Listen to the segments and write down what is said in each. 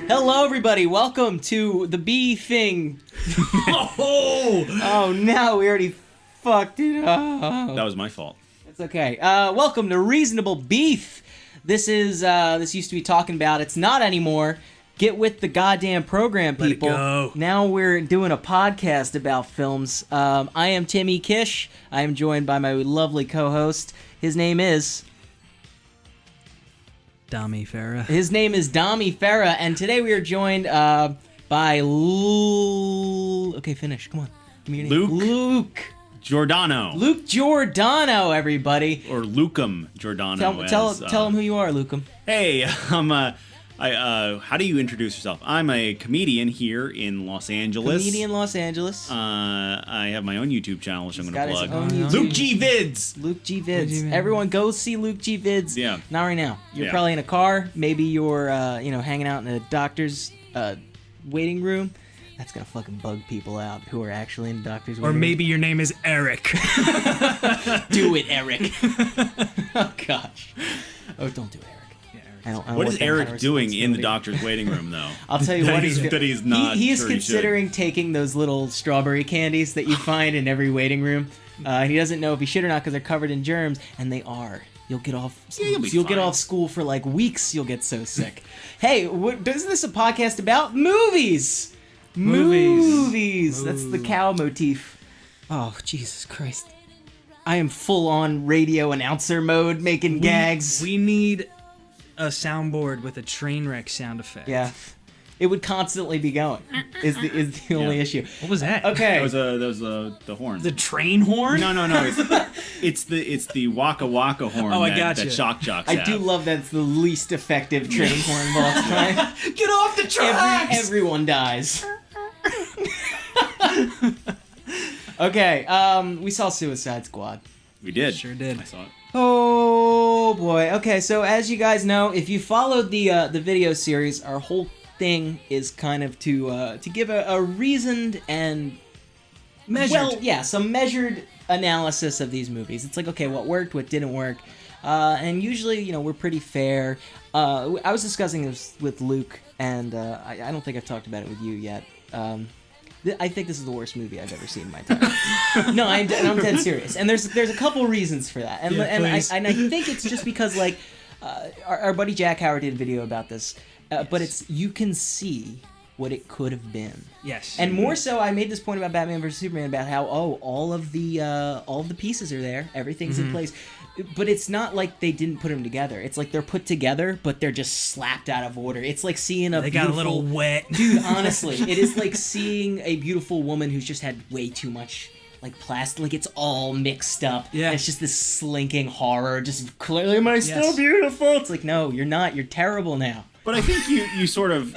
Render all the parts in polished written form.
Hello, everybody. Welcome to the bee thing. Oh, no, we already fucked it up. That was my fault. It's okay. Welcome to Reasonable Beef. This used to be Talking About. It's not anymore. Get with the goddamn program, people. Let it go. Now we're doing a podcast about films. I am Timmy Kish. I am joined by my lovely co-host. His name is... Dom Fera. His name is Dom Fera, and today we are joined by Okay, finish. Come on. Give me your name. Luke Giordano. Luke Giordano, everybody. Or Lucum Giordano. Tell him who you are, Lucum. Hey, how do you introduce yourself? I'm a comedian here in Los Angeles. Comedian Los Angeles. I have my own YouTube channel, which I'm going to plug. YouTube. Luke G Vids. Luke G Vids. Everyone go see Luke G Vids. Yeah. Not right now. You're probably in a car. Maybe you're, hanging out in a doctor's waiting room. That's gonna fucking bug people out who are actually in doctor's waiting room. Or maybe your name is Eric. Do it, Eric. Oh, gosh. Oh, don't do it, Eric. Yeah, Eric. I don't What want is that kind Eric of doing in the responsibility. doctor's waiting room, though? I'll tell you what he's doing. That he's not. He is sure he considering taking those little strawberry candies that you find in every waiting room. He doesn't know if he should or not because they're covered in germs, and they are. You'll get off. Yeah, you'll get fine. off school for like weeks. You'll get so sick. Hey, isn't this a podcast about movies? Movies. That's the cow motif. Oh, Jesus Christ. I am full on radio announcer mode making gags. We need a soundboard with a train wreck sound effect. Yeah. It would constantly be going. Is the only issue. What was that? Okay. That was the horn. The train horn? No. It's the Waka Waka horn. Oh, I that gotcha. Shock Jocks I have. do love that it's the least effective train horn of all time. Get off the tracks! Everyone dies. Okay, we saw Suicide Squad. We did. Sure did. I saw it. Oh boy. Okay, so as you guys know, if you followed the video series, our whole thing is kind of to give a reasoned and Measured. some measured analysis of these movies. It's like, okay, what worked, what didn't work, and usually, we're pretty fair. I was discussing this with Luke, and I don't think I've talked about it with you yet. I think this is the worst movie I've ever seen in my time. No, I'm dead serious, and there's a couple reasons for that, and I think it's just because our buddy Jack Howard did a video about this, but you can see what it could have been. Yes. And more so, I made this point about Batman vs Superman about how all of the pieces are there, everything's in place, but it's not like they didn't put them together. It's like they're put together, but they're just slapped out of order. It's like seeing They got a little wet. Dude, honestly, it is like seeing a beautiful woman who's just had way too much plastic. Like it's all mixed up. Yeah. And it's just this slinking horror. Just clearly, am I still Yes. beautiful? It's like, no, you're not. You're terrible now. But I think you sort of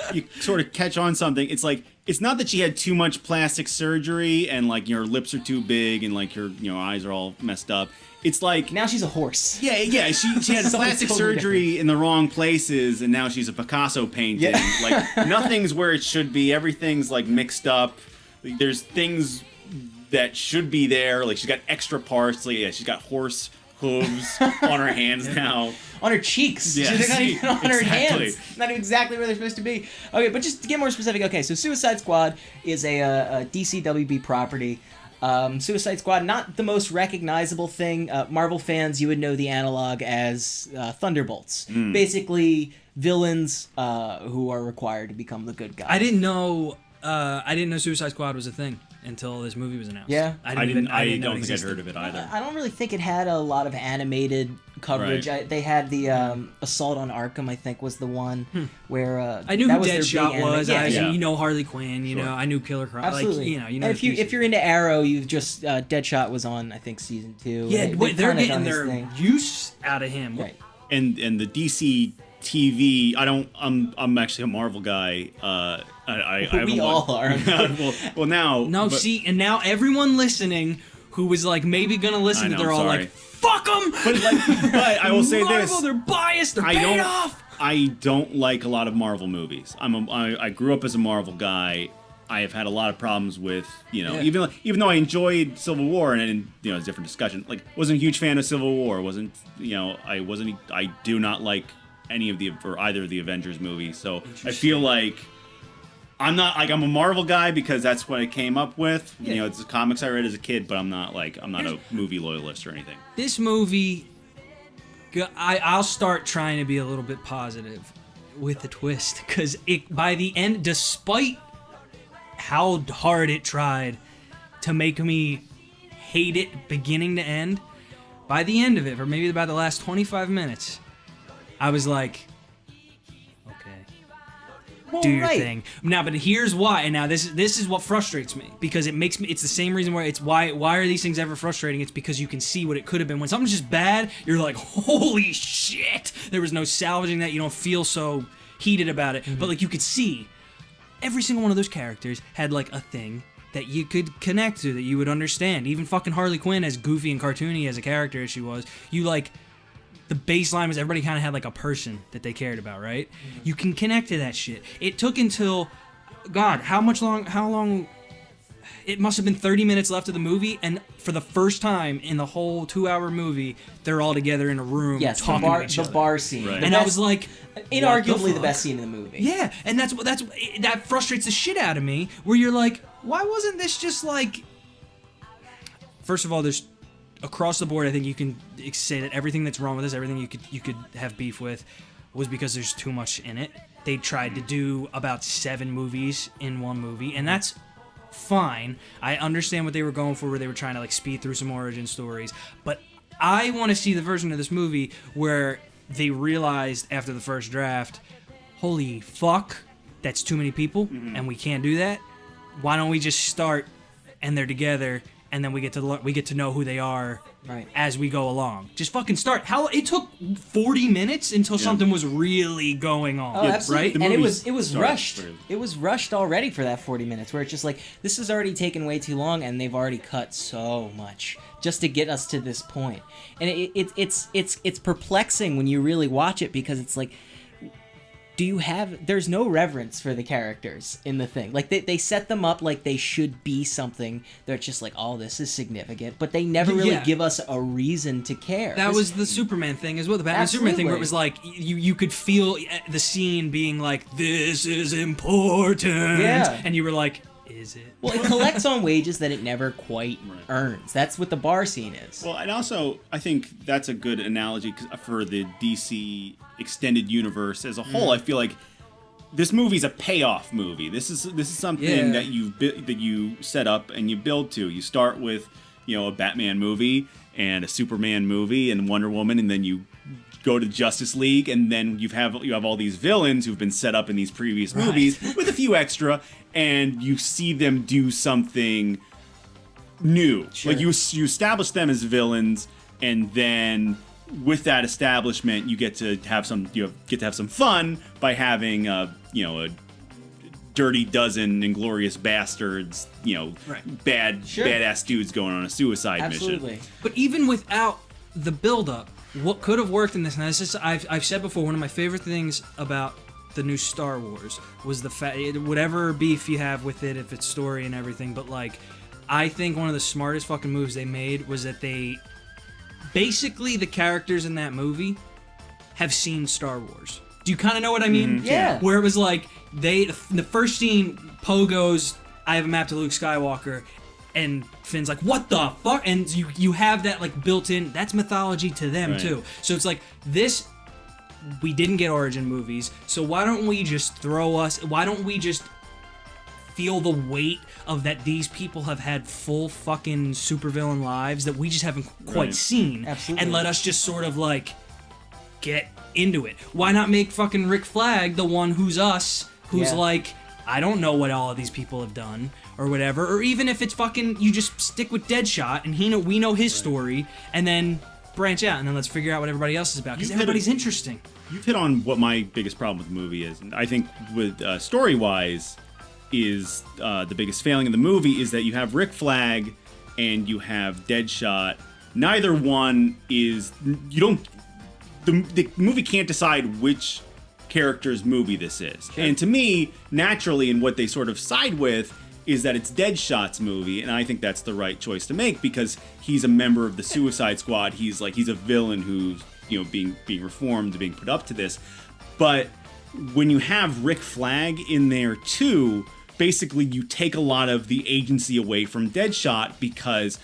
catch on something. It's like, it's not that she had too much plastic surgery and her lips are too big and her eyes are all messed up. It's like Now she's a horse. yeah. She had plastic totally surgery in the wrong places and now she's a Picasso painting. Yeah. Nothing's where it should be. Everything's mixed up. There's things that should be there. She's got extra parts. She's got horse hooves on her hands now. On her cheeks. Yeah, She's not even on her exactly. hands. Not even exactly where they're supposed to be. Okay, but just to get more specific, okay, so Suicide Squad is a DC WB property. Suicide Squad, not the most recognizable thing. Marvel fans, you would know the analog as Thunderbolts. Basically, villains who are required to become the good guys. I didn't know Suicide Squad was a thing until this movie was announced. Yeah? I didn't know it don't think I'd existed. heard of it either. I don't really think it had a lot of animated coverage. Right. They had the Assault on Arkham, I think, was the one where I knew that who was their Deadshot big was. Yeah. Harley Quinn. You know, I knew Killer Croc. Absolutely. You know. And if you're into Arrow, you've just Deadshot was on, I think, season 2. yeah, they're kinda getting done his their thing. use out of him. Right. And the DC TV. I'm actually a Marvel guy. We all are. well, now. No, see, and now everyone listening who was maybe gonna listen, I know, they're all sorry. like, "Fuck them!" But I will say Marvel, this: they're biased. They're paid off. I don't like a lot of Marvel movies. I grew up as a Marvel guy. I have had a lot of problems with, Yeah. even though I enjoyed Civil War and it's a different discussion. Like, wasn't a huge fan of Civil War. I do not like any of either of the Avengers movies. So I feel like I'm a Marvel guy because that's what I came up with. Yeah. It's the comics I read as a kid, but I'm not a movie loyalist or anything. This movie, I'll start trying to be a little bit positive with the twist, because by the end, despite how hard it tried to make me hate it beginning to end, by the end of it, or maybe about the last 25 minutes, I was like, Well, do your right. thing. Now, but here's why. And now this is what frustrates me, because it's the same reason why why are these things ever frustrating? It's because you can see what it could have been. When something's just bad, you're like, holy shit, there was no salvaging that. You don't feel so heated about it. But like, you could see every single one of those characters had like a thing that you could connect to, that you would understand. Even fucking Harley Quinn, as goofy and cartoony as a character as she was, the baseline was everybody kind of had like a person that they cared about, right? You can connect to that shit. It took until, God, how long? It must have been 30 minutes left of the movie, and for the first time in the whole 2-hour movie, they're all together in a room talking to each other. The bar scene. Right. And I was like, inarguably the fuck? best scene in the movie. Yeah, and that frustrates the shit out of me, where you're like, why wasn't this just like... First of all, there's across the board, I think you can say that everything that's wrong with this, everything you could have beef with, was because there's too much in it. They tried to do about 7 movies in one movie, and that's fine. I understand what they were going for, where they were trying to like speed through some origin stories, but I want to see the version of this movie where they realized after the first draft, holy fuck, that's too many people, and we can't do that. Why don't we just start and they're together, and then we get to know who they are as we go along. Just fucking start. How it took 40 minutes until something was really going on. Oh, absolutely. Right? And it was rushed. started. It was rushed already for that 40 minutes, where it's just like, this has already taken way too long, and they've already cut so much just to get us to this point. And it's perplexing when you really watch it, because it's like, there's no reverence for the characters in the thing. Like, they set them up like they should be something. They're just like, oh, this is significant. But they never really give us a reason to care. That was the Superman thing as well. The Batman Superman thing, where it was like, you could feel the scene being like, this is important. Yeah. And you were like, is it? Well, it collects on wages that it never quite earns. That's what the bar scene is. Well, and also, I think that's a good analogy for the DC extended universe as a whole. I feel like this movie's a payoff movie. This is something that you set up and you build to. You start with, a Batman movie and a Superman movie and Wonder Woman, and then you go to Justice League, and then you have all these villains who've been set up in these previous movies with a few extra, and you see them do something new. Sure. Like, you establish them as villains, and then with that establishment, you get to have some fun by having a Dirty Dozen, Inglorious Bastards, badass dudes going on a suicide Absolutely. mission. But even without the build-up, what could have worked in this, and this is, I've said before, one of my favorite things about the new Star Wars was the fact, whatever beef you have with it, if it's story and everything, but like, I think one of the smartest fucking moves they made was that basically the characters in that movie have seen Star Wars. Do you kind of know what I mean? Yeah. Where it was like, the first scene, Poe goes, I have a map to Luke Skywalker, and Finn's like, what the fuck? And you have that like built in, that's mythology to them too. So it's like, we didn't get origin movies, so why don't we just feel the weight of that these people have had full fucking supervillain lives that we just haven't quite seen. Absolutely. And let us just sort of like get into it. Why not make fucking Rick Flag the one who's us, who's like, I don't know what all of these people have done or whatever, or even if it's fucking, you just stick with Deadshot and we know his story, and then branch out, and then let's figure out what everybody else is about, because everybody's interesting. You've hit on what my biggest problem with the movie is, and I think with story-wise is the biggest failing in the movie is that you have Rick Flag and you have Deadshot. Neither one is, the movie can't decide which character's movie this is. And to me, naturally, and what they sort of side with is that it's Deadshot's movie, and I think that's the right choice to make because he's a member of the Suicide Squad. He's a villain who's being reformed, being put up to this. But when you have Rick Flag in there too, basically you take a lot of the agency away from Deadshot because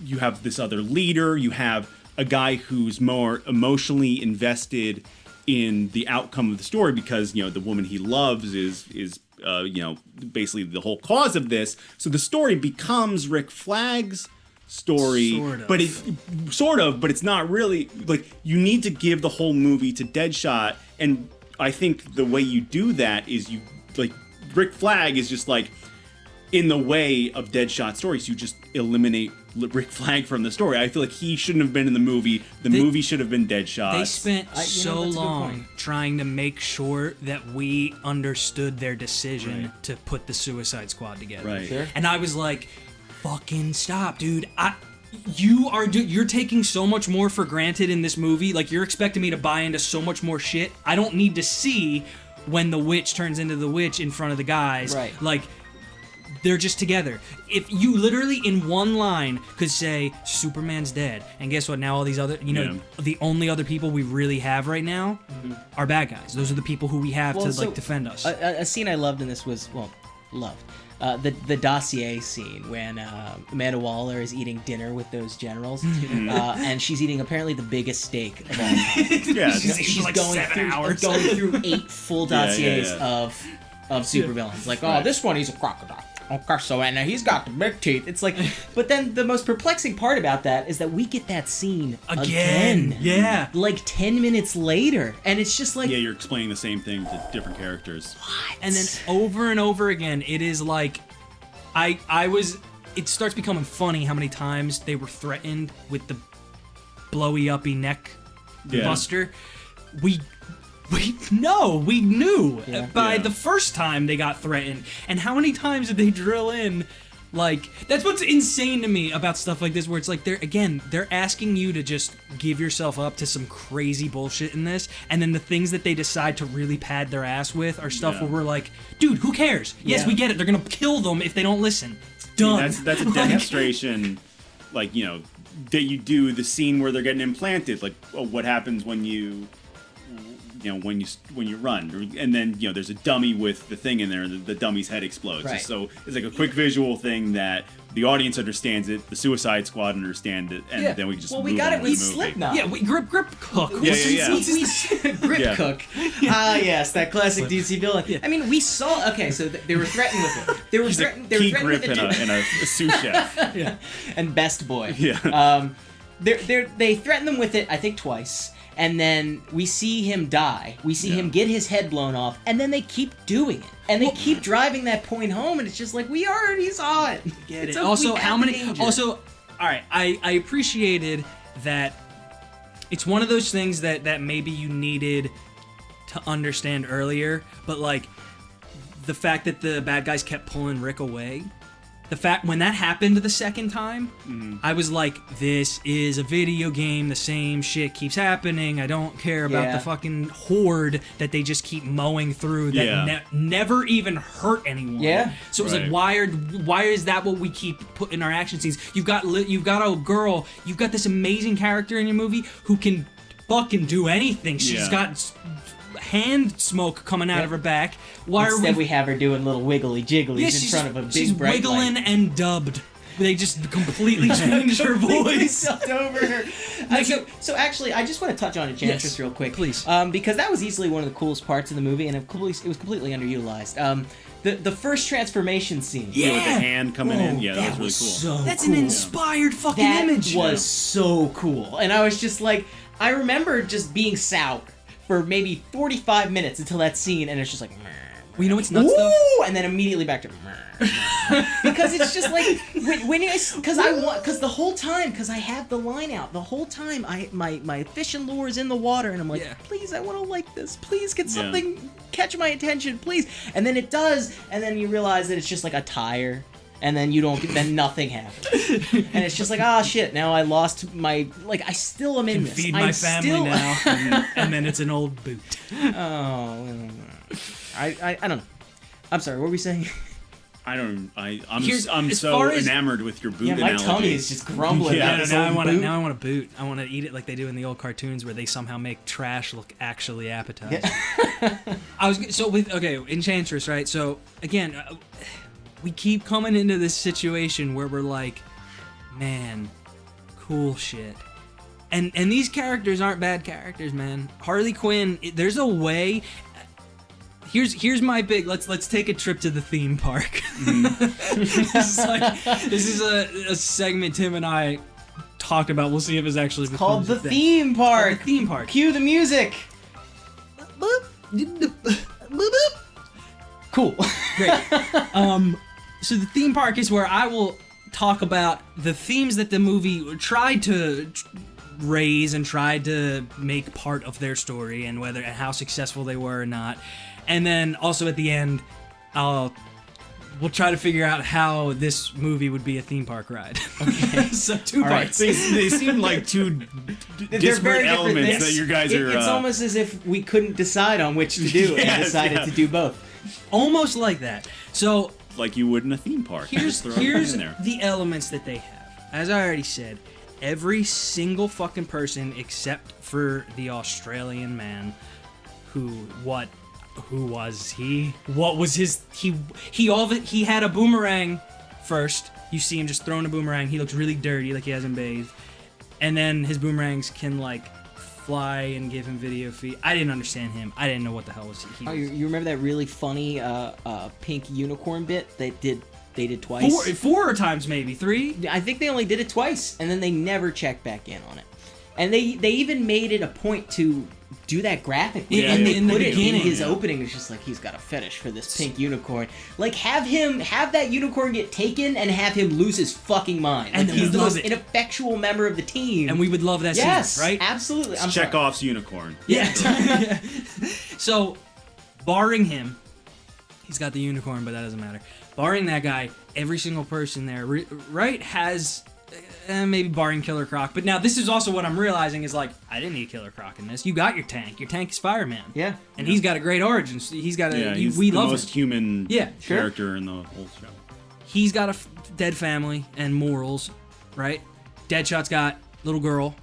you have this other leader, you have a guy who's more emotionally invested in the outcome of the story because the woman he loves is basically the whole cause of this. So the story becomes Rick Flag's story, but it's not really. Like, you need to give the whole movie to Deadshot, and I think the way you do that is Rick Flag is just like in the way of Deadshot's story, so you just eliminate Rick Flag from the story. I feel like he shouldn't have been in the movie. The movie should have been Deadshot. They spent so long trying to make sure that we understood their decision to put the Suicide Squad together. Right. Sure. And I was like, fucking stop, dude. You're taking so much more for granted in this movie. Like, you're expecting me to buy into so much more shit. I don't need to see when the witch turns into the witch in front of the guys. Right. Like, they're just together. If you literally in one line could say Superman's dead, and guess what? Now all these other, the only other people we really have right now are bad guys. Those are the people who we have to defend us. A scene I loved in this was the dossier scene when Amanda Waller is eating dinner with those generals, and she's eating apparently the biggest steak of all time. She's like going 7 hours. going through 8 full dossiers of supervillains. Like, this one, he's a crocodile. Okay, so and he's got the big teeth. It's like, but then the most perplexing part about that is that we get that scene again. Yeah. Like 10 minutes later. And it's just like... Yeah, you're explaining the same thing to different characters. What? And then over and over again, it is like... It starts becoming funny how many times they were threatened with the blowy-uppy neck buster. We knew by the first time they got threatened. And how many times did they drill in? Like, that's what's insane to me about stuff like this, where it's like, they're asking you to just give yourself up to some crazy bullshit in this, and then the things that they decide to really pad their ass with are stuff where we're like, dude, who cares? Yes, we get it. They're gonna kill them if they don't listen. Done. I mean, that's a demonstration, that you do the scene where they're getting implanted, like, what happens when you when you run, and then there's a dummy with the thing in there, the dummy's head explodes. Right. So it's like a quick visual thing that the audience understands it, the Suicide Squad understands it, and then we just we got it with Slipknot. Yeah, grip Cook. Grip Cook. Yes, that classic DC villain. Yeah. I mean, we saw. Okay, so they were threatened with it. They were threatened. They were threatened with it. And a sous chef. And Best Boy. Yeah. They threatened them with it, I think, twice. And then we see him die. We see him get his head blown off, and then they keep doing it. And they keep driving that point home, and it's just like, we already saw it. Get it. Also, how many... Danger. Also, all right, I appreciated that it's one of those things that maybe you needed to understand earlier, but, like, the fact that the bad guys kept pulling Rick away... The fact when that happened the second time, I was like, this is a video game. The same shit keeps happening. I don't care about the fucking horde that they just keep mowing through that never even hurt anyone. Yeah. So it was like, why is that what we keep putting in our action scenes? You've got a girl. You've got this amazing character in your movie who can fucking do anything. She's got hand smoke coming out of her back. Instead we have her doing little wiggly jigglies in front of a big bright wiggling light. and dubbed. They just completely changed her voice. Over her. So actually, I just want to touch on Enchantress real quick, please, because that was easily one of the coolest parts of the movie, and it was completely underutilized. The first transformation scene, with the hand coming in, that was really cool. That's an inspired fucking image. That was so cool, and I was just like, I remember just being sour for maybe 45 minutes until that scene, and it's just like, well, you know what's nuts though? And then immediately back to because it's just like because the whole time, because I have the line out the whole time, my fish and lure is in the water, and I'm like, please, I want to like this, please get something catch my attention, please, and then it does, and then you realize that it's just like a tire. and then then nothing happens, and it's just like, ah, shit. Now I lost my I still am in this. Feed my family now, and then it's an old boot. Oh, I don't know. I'm sorry. What were we saying? I'm As so far as- enamored with your boot Yeah, my analogy. tummy is just grumbling. Yeah, about this now I old want boot. a boot. I want to eat it like they do in the old cartoons where they somehow make trash look actually appetizing. Enchantress, right? So again, we keep coming into this situation where we're like, man, cool shit. And these characters aren't bad characters, man. Harley Quinn, there's a way. Here's my big. Let's take a trip to the theme park. this is a segment Tim and I talked about. We'll see if it's actually Called the theme park. The theme park. Cue the music. Cool. Great. So the theme park is where I will talk about the themes that the movie tried to raise and tried to make part of their story, and how successful they were or not. And then also at the end, we'll try to figure out how this movie would be a theme park ride. Okay. So two parts. They seem like two disparate elements things. that you guys are. It's almost as if we couldn't decide on which to do and decided to do both. Almost like that. So like you would in a theme park. here's Just throw it in there. the elements that they have. As I already said, every single fucking person except for the Australian man who was he? What was his? He had a boomerang first. You see him just throwing a boomerang. He looks really dirty, like he hasn't bathed. And then his boomerangs can fly and give him video feed. I didn't understand him. I didn't know what the hell was he. Oh, you remember that really funny pink unicorn bit they did twice? Four times maybe, 3? I think they only did it twice, and then they never checked back in on it. And they even made it a point to do that graphically. Yeah, and they in the put it in beginning, his opening. It's just like, he's got a fetish for this pink unicorn. Have that unicorn get taken and have him lose his fucking mind. And he's the love most it. ineffectual member of the team. And we would love that yes, scene, right? Absolutely. It's Chekhov's unicorn. Yeah. So, barring him, he's got the unicorn, but that doesn't matter. Barring that guy, every single person there, right, has... maybe barring Killer Croc, but now this is also what I'm realizing is I didn't need Killer Croc in this. You got your tank. Your tank is Fireman. Yeah, and he's got a great origin. He's got he's we the love most him. human Yeah, sure. character in the whole show. He's got a dead family and morals, right? Deadshot's got little girl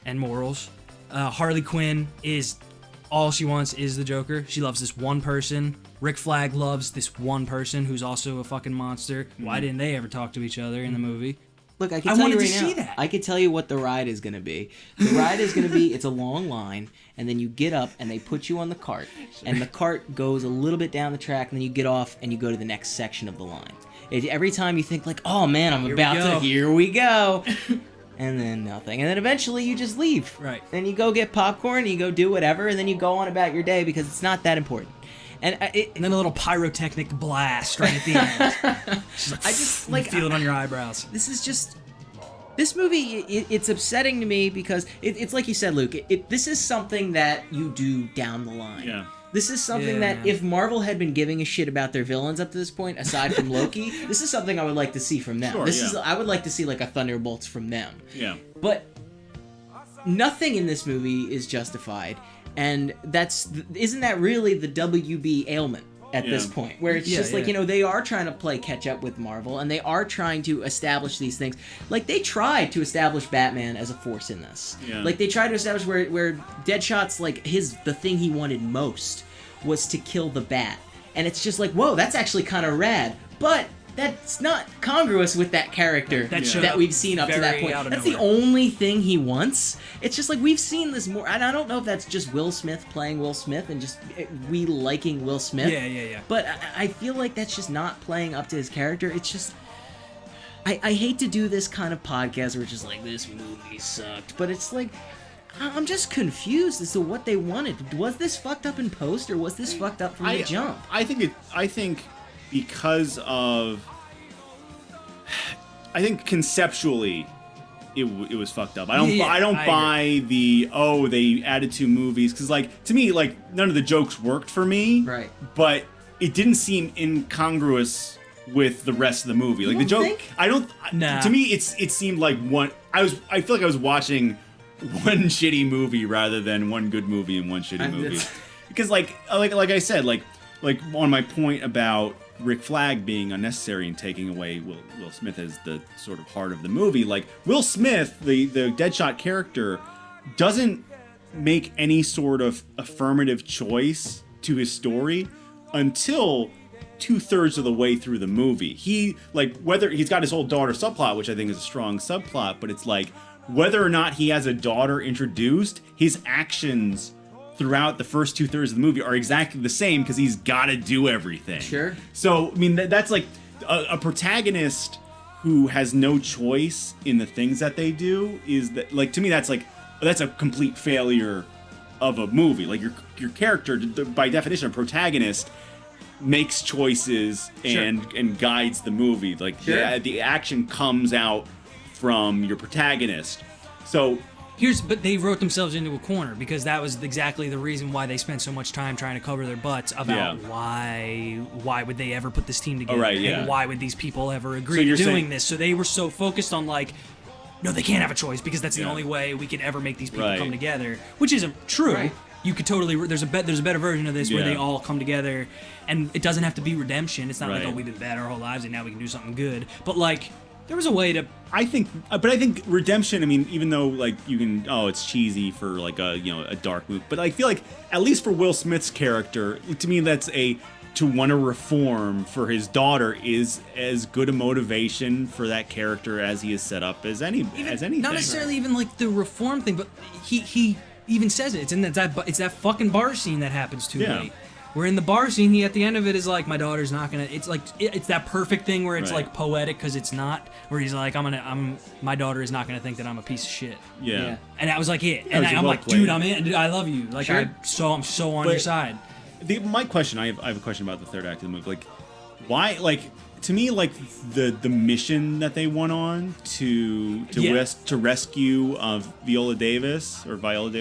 and morals. Harley Quinn is all she wants is the Joker. She loves this one person. Rick Flag loves this one person who's also a fucking monster. Why didn't they ever talk to each other in the movie? Look, I can I tell you wanted right to now. see that. I could tell you what the ride is going to be. The ride is going to be, it's a long line, and then you get up and they put you on the cart, and the cart goes a little bit down the track, and then you get off and you go to the next section of the line. Every time you think oh man, here we go. And then nothing. And then eventually you just leave. Right. Then you go get popcorn, and you go do whatever, and then you go on about your day because it's not that important. And then a little pyrotechnic blast right at the end. I just you feel it on your eyebrows. This movie, it's upsetting to me because it's like you said, Luke. This is something that you do down the line. Yeah. This is something that if Marvel had been giving a shit about their villains up to this point, aside from Loki, this is something I would like to see from them. Sure, I would like to see a Thunderbolts from them. Yeah. But nothing in this movie is justified. And isn't that really the WB ailment at this point? Where it's just they are trying to play catch up with Marvel, and they are trying to establish these things. They tried to establish Batman as a force in this. Yeah. They tried to establish where Deadshot's the thing he wanted most was to kill the Bat. And it's just whoa, that's actually kind of rad. But that's not congruous with that character that we've seen up to that point. That's the only thing he wants. It's just we've seen this more, and I don't know if that's just Will Smith playing Will Smith and just we liking Will Smith. Yeah. But I feel like that's just not playing up to his character. It's just, I hate to do this kind of podcast where it's just this movie sucked, but it's I'm just confused as to what they wanted. Was this fucked up in post, or was this fucked up from the jump? I think because of, I think conceptually, it was fucked up. I don't buy the they added 2 movies because to me none of the jokes worked for me. Right. But it didn't seem incongruous with the rest of the movie. Like You the don't joke, think? I don't. Nah. To me, it seemed like one. I feel like I was watching one shitty movie rather than one good movie and one shitty movie. Because like I said, like on my point about Rick Flag being unnecessary and taking away Will Smith as the sort of heart of the movie. Like Will Smith, the Deadshot character, doesn't make any sort of affirmative choice to his story until 2/3 of the way through the movie. He, like, whether he's got his whole daughter subplot, which I think is a strong subplot, but it's like whether or not he has a daughter introduced, his actions throughout the first 2/3 of the movie are exactly the same because he's got to do everything. Sure. So, I mean, that's like a protagonist who has no choice in the things that they do is that, like, to me, that's a complete failure of a movie. Like, your character, by definition, a protagonist, makes choices and guides the movie. Like, the action comes out from your protagonist. So But they wrote themselves into a corner because that was exactly the reason why they spent so much time trying to cover their butts about why would they ever put this team together, and why would these people ever agree to doing this. So they were so focused on, like, no, they can't have a choice because that's the only way we could ever make these people come together, which isn't true. Right. You could totally. There's a better version of this where they all come together, and it doesn't have to be redemption. It's not like, oh, we've been bad our whole lives and now we can do something good. But, like, there was a way to. I think redemption. I mean, even though, like, you can, it's cheesy for, like, a dark movie, but I feel like at least for Will Smith's character, to me, that's to want to reform for his daughter is as good a motivation for that character as he is set up as anything. Not necessarily even like the reform thing, but he even says it. It's in it's that fucking bar scene that happens too late. Where in the bar scene, he at the end of it is like, my daughter's not gonna. It's like it's that perfect thing where it's like poetic because it's not. Where he's like, my daughter is not gonna think that I'm a piece of shit. Yeah. And that was like it. And I'm like, dude, I'm in. Dude, I love you. Like I'm so on your side. My question, I have a question about the third act of the movie. Like, why? Like, to me, like the mission that they went on to rescue Viola Davis or Violin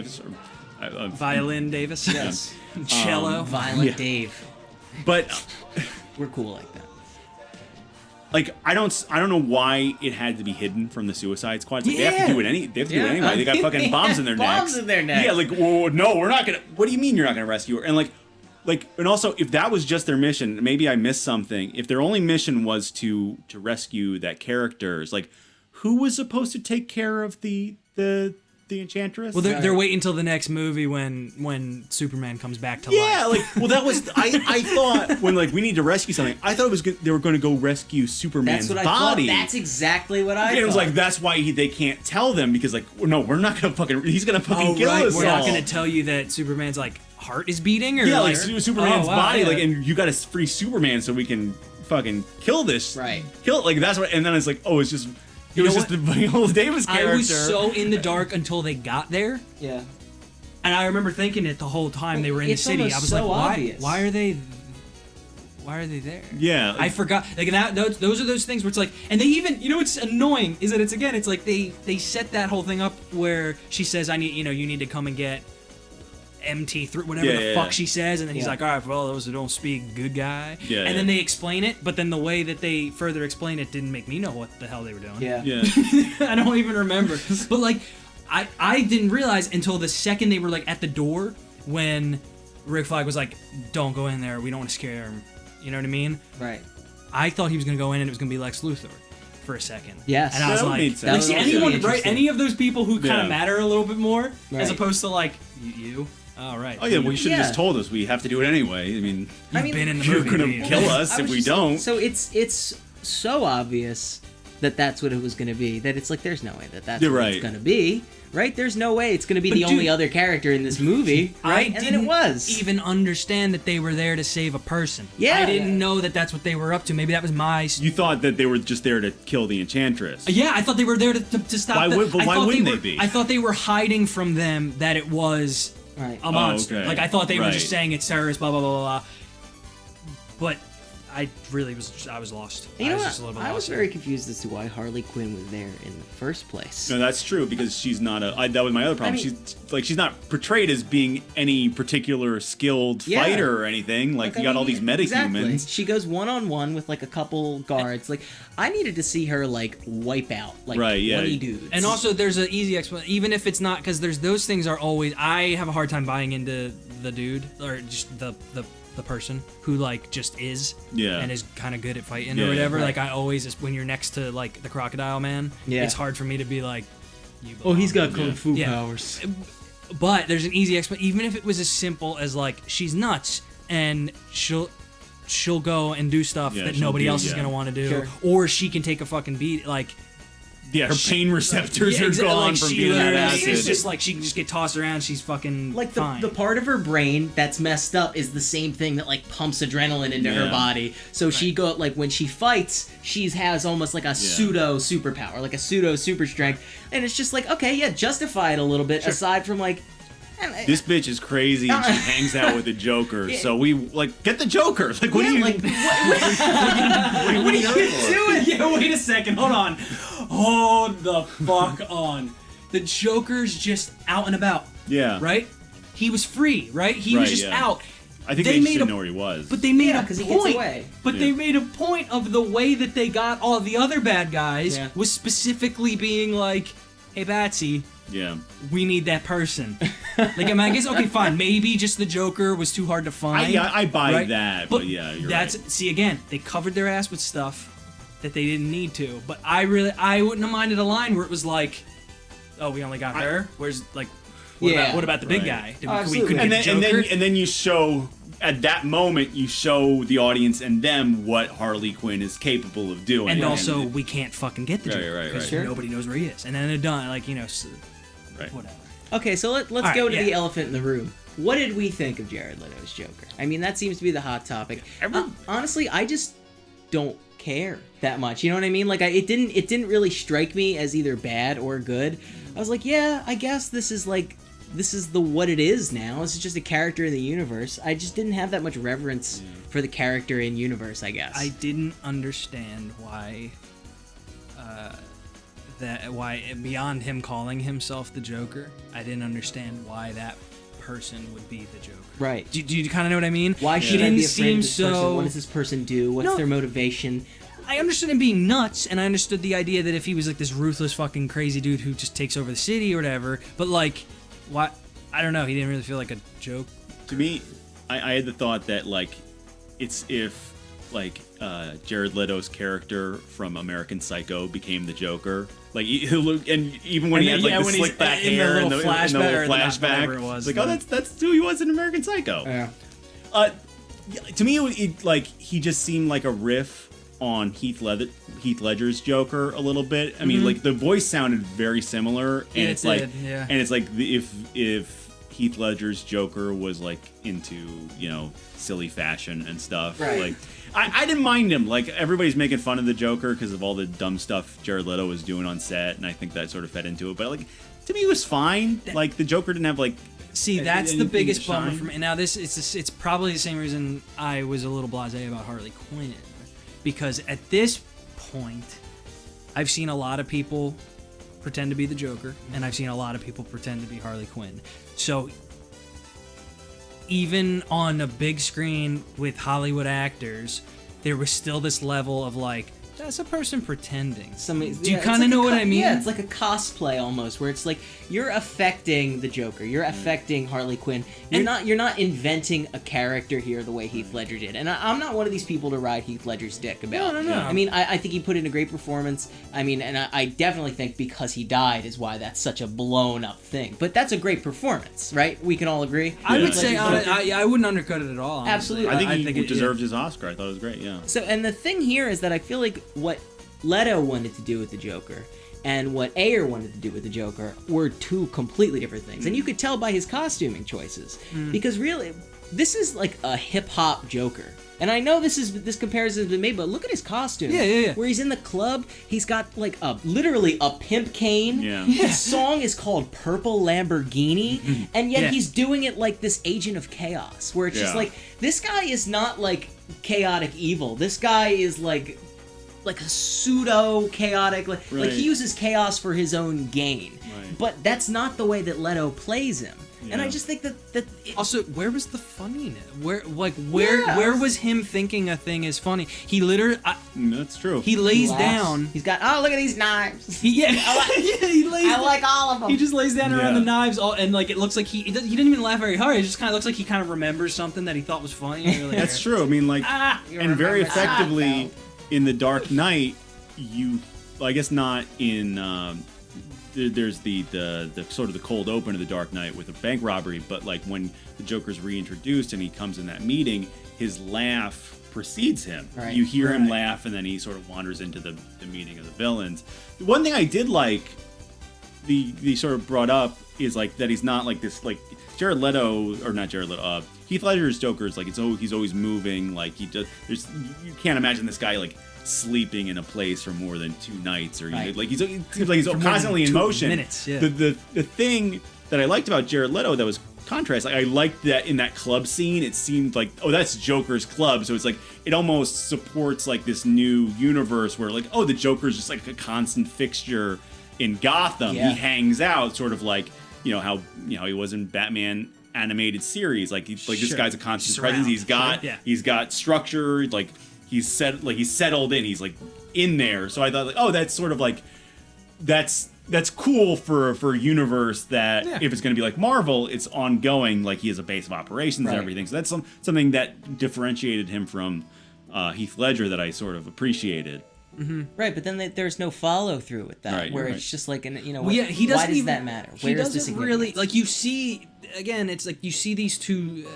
Davis. Yes. Cello. Violent Dave. But we're cool like that. Like, I don't know why it had to be hidden from the Suicide Squad. Like, they have to do it anyway. They got fucking bombs in their necks. Bombs in their necks. Yeah, like, well, no, we're not gonna. What do you mean you're not gonna rescue her? And and also, if that was just their mission, maybe I missed something. If their only mission was to rescue that character, like, who was supposed to take care of the Enchantress? Well, they're waiting until the next movie when Superman comes back to life. Yeah, well, that was I thought when, like, we need to rescue something. I thought they were going to go rescue Superman's body. That's exactly what I thought. It was like, that's why they can't tell them because, like, no, we're not going to he's going to fucking kill us. We're not going to tell you that Superman's, like, heart is beating, or like Superman's body, like, and you got to free Superman so we can fucking kill this. Right. Kill it, like, that's what. And then it's like, oh, it's just. It was just the Viola Davis character. I was so in the dark until they got there. Yeah. And I remember thinking it the whole time they were in the city. I was so like, obvious. Why are they there? Yeah. I forgot. Like, those are those things where it's like, and they even, what's annoying is that it's like they set that whole thing up where she says, you need to come and get MT3, whatever the fuck she says, and then he's like, all right, for all those who don't speak, good guy. Yeah, and then they explain it, but then the way that they further explain it didn't make me know what the hell they were doing. Yeah. I don't even remember. But, like, I didn't realize until the second they were, like, at the door when Rick Flag was like, don't go in there, we don't want to scare him. You know what I mean? Right. I thought he was going to go in and it was going to be Lex Luthor for a second. Yes. And I was like, see, any of those people who kind of matter a little bit more, as opposed to, like, you. Oh, right. Oh, yeah, well, you should have just told us. We have to do it anyway. I mean, you've been in the you're movie. You're going to kill us if we don't. So it's so obvious that that's what it was going to be, that it's like, there's no way that's what it's going to be, right? There's no way it's going to be the only other character in this movie, right? And then it was. Even understand that they were there to save a person. Yeah. I didn't know that that's what they were up to. Maybe that was my... You thought that they were just there to kill the Enchantress. Yeah, I thought they were there to stop why wouldn't they be? I thought they were hiding from them that it was... Right. A monster. Oh, okay. Like, I thought they were just saying it's terrorist, blah, blah, blah, blah, blah. But I really was lost. You know I was what? just a little bit I was lost. very confused as to why Harley Quinn was there in the first place. No, that's true because she's not that was my other problem. I mean- she's not portrayed as being any particular skilled fighter or anything. Like you got all these metahumans. Exactly. She goes one-on-one with like a couple guards. Like I needed to see her like wipe out like 20 dudes. And also, there's an easy explanation, even if it's not, because those things are always. I have a hard time buying into the dude or just the person who like just is and is kind of good at fighting or whatever. right. Like I always, when you're next to like the crocodile man, it's hard for me to be like, you belong. oh, he's got kung fu powers. But there's an easy explanation, even if it was as simple as like she's nuts and she'll go and do stuff that nobody else is gonna want to do, or she can take a fucking beat like. Yeah, her pain receptors are exactly, gone like from she being that literally acid. is just like she can just get tossed around. She's fucking Like fine. the part of her brain that's messed up is the same thing that like pumps adrenaline into her body. So she go like when she fights, she has almost like a pseudo superpower, like a pseudo super strength, and it's just like okay, justify it a little bit aside from like. This bitch is crazy and she hangs out with the Joker. So we like get the Joker. Like what are you like what are you doing? Yeah, wait a second. Hold on. Hold the fuck on. The Joker's just out and about. Yeah. Right? He was free, right? He was just out. I think they just didn't know where he was. But they made a because point. he gets away. But they made a point of the way that they got all the other bad guys was specifically being like, hey, Batsy. Yeah. We need that person. Like, I mean, I guess, okay, fine. Maybe just the Joker was too hard to find. I buy right? that, but yeah, you're right. See, again, they covered their ass with stuff that they didn't need to. But I wouldn't have minded a line where it was like, oh, we only got her? Where's, like, what about the big guy? We couldn't and get Joker? then you show, at that moment, you show the audience and them what Harley Quinn is capable of doing. And also, we can't fucking get the Joker. Right. Because nobody knows where he is. And then they're done, like, whatever. Okay, so let's go to the elephant in the room. What did we think of Jared Leto's Joker? I mean, that seems to be the hot topic. Honestly, I just don't care that much. You know what I mean? Like, it didn't really strike me as either bad or good. I was like, yeah, I guess this is what it is now. This is just a character in the universe. I just didn't have that much reverence for the character in universe, I guess. I didn't understand why beyond him calling himself the Joker, I didn't understand why that person would be the Joker. Right. Do you kind of know what I mean? Why should I be afraid of this person? What does this person do? What's their motivation? I understood him being nuts, and I understood the idea that if he was like this ruthless fucking crazy dude who just takes over the city or whatever, but like, why? I don't know. He didn't really feel like a joke. To me, I had the thought that like, it's if like Jared Leto's character from American Psycho became the Joker. Like he'll look, and even when he had like the slick back hair and the little flashback, it was, like, oh, that's who he was in American Psycho. Yeah. To me, it like he just seemed like a riff on Heath Ledger's Joker a little bit. I mean, like the voice sounded very similar, and it's like if Heath Ledger's Joker was like into silly fashion and stuff, like. I didn't mind him. Like, everybody's making fun of the Joker because of all the dumb stuff Jared Leto was doing on set, and I think that sort of fed into it. But, like, to me, it was fine. Like, the Joker didn't have, like... See, that's the biggest bummer for me. Now, it's probably the same reason I was a little blasé about Harley Quinn. Because at this point, I've seen a lot of people pretend to be the Joker, and I've seen a lot of people pretend to be Harley Quinn. So... even on a big screen with Hollywood actors, there was still this level of like, that's a person pretending. Do you kind of know what I mean? Yeah, it's like a cosplay almost, where it's like you're affecting the Joker, you're affecting Harley Quinn. You're not inventing a character here the way Heath Ledger did. And I'm not one of these people to ride Heath Ledger's dick about. No. I mean, I think he put in a great performance. I mean, and I definitely think because he died is why that's such a blown up thing. But that's a great performance, right? We can all agree. I would say I wouldn't undercut it at all. Honestly. Absolutely. I think he deserved his Oscar. I thought it was great. Yeah. So, and the thing here is that I feel like what Leto wanted to do with the Joker and what Ayer wanted to do with the Joker were two completely different things. And you could tell by his costuming choices. Because really, this is like a hip hop Joker. And I know this comparison has been made, but look at his costume. Yeah. Where he's in the club, he's got like literally a pimp cane. Yeah. His song is called Purple Lamborghini, and yet Yeah. he's doing it like this agent of chaos, where it's just Yeah. like, this guy is not like chaotic evil. This guy is like a pseudo chaotic, like Right. he uses chaos for his own gain. Right. But that's not the way that Leto plays him. And I Yeah. just think that it, Also, where was the funniness? Where Yeah. where was him thinking a thing is funny? He literally That's true. he lays laughs. down. He's got, oh, look at these knives. Yeah, he lays. I like all of them. He just lays down around Yeah. the knives, all, and like it looks like he didn't even laugh very hard. It just kind of looks like he kind of remembers something that he thought was funny. And you're like, That's true. I mean, like, and very remember effectively Seinfeld. in The Dark Knight, well, I guess not in. There's the sort of the cold open of The Dark Knight with a bank robbery, but like when the Joker's reintroduced and he comes in that meeting, his laugh precedes him. Right. You hear him laugh, and then he sort of wanders into the meeting of the villains. The one thing I did like, the sort of brought up is like that he's not like this like Jared Leto, or not Jared Leto. Heath Ledger's Joker is like he's always moving. Like you can't imagine this guy like sleeping in a place for more than 2 nights, or Right. like it seems like he's more constantly than in 2 motion. minutes, yeah. The thing that I liked about Jared Leto that was contrast, like I liked that in that club scene, it seemed like, oh, that's Joker's club, so it's like it almost supports like this new universe where like, oh, the Joker's just like a constant fixture in Gotham. Yeah. He hangs out, sort of like how he was in Batman animated series. Like this Sure. guy's a constant Surround. presence. He's Yeah. got structure. Like he's settled in. He's like in there. So I thought like, oh, that's sort of like that's cool for a universe that if it's going to be like Marvel, it's ongoing. Like he has a base of operations and Right. everything. So that's something that differentiated him from Heath Ledger that I sort of appreciated. Right, but then there's no follow through with that, Right, where you're it's right. just like, He why doesn't does even, that matter? He Where is the doesn't really significance? like. You see, again, it's like you see these two.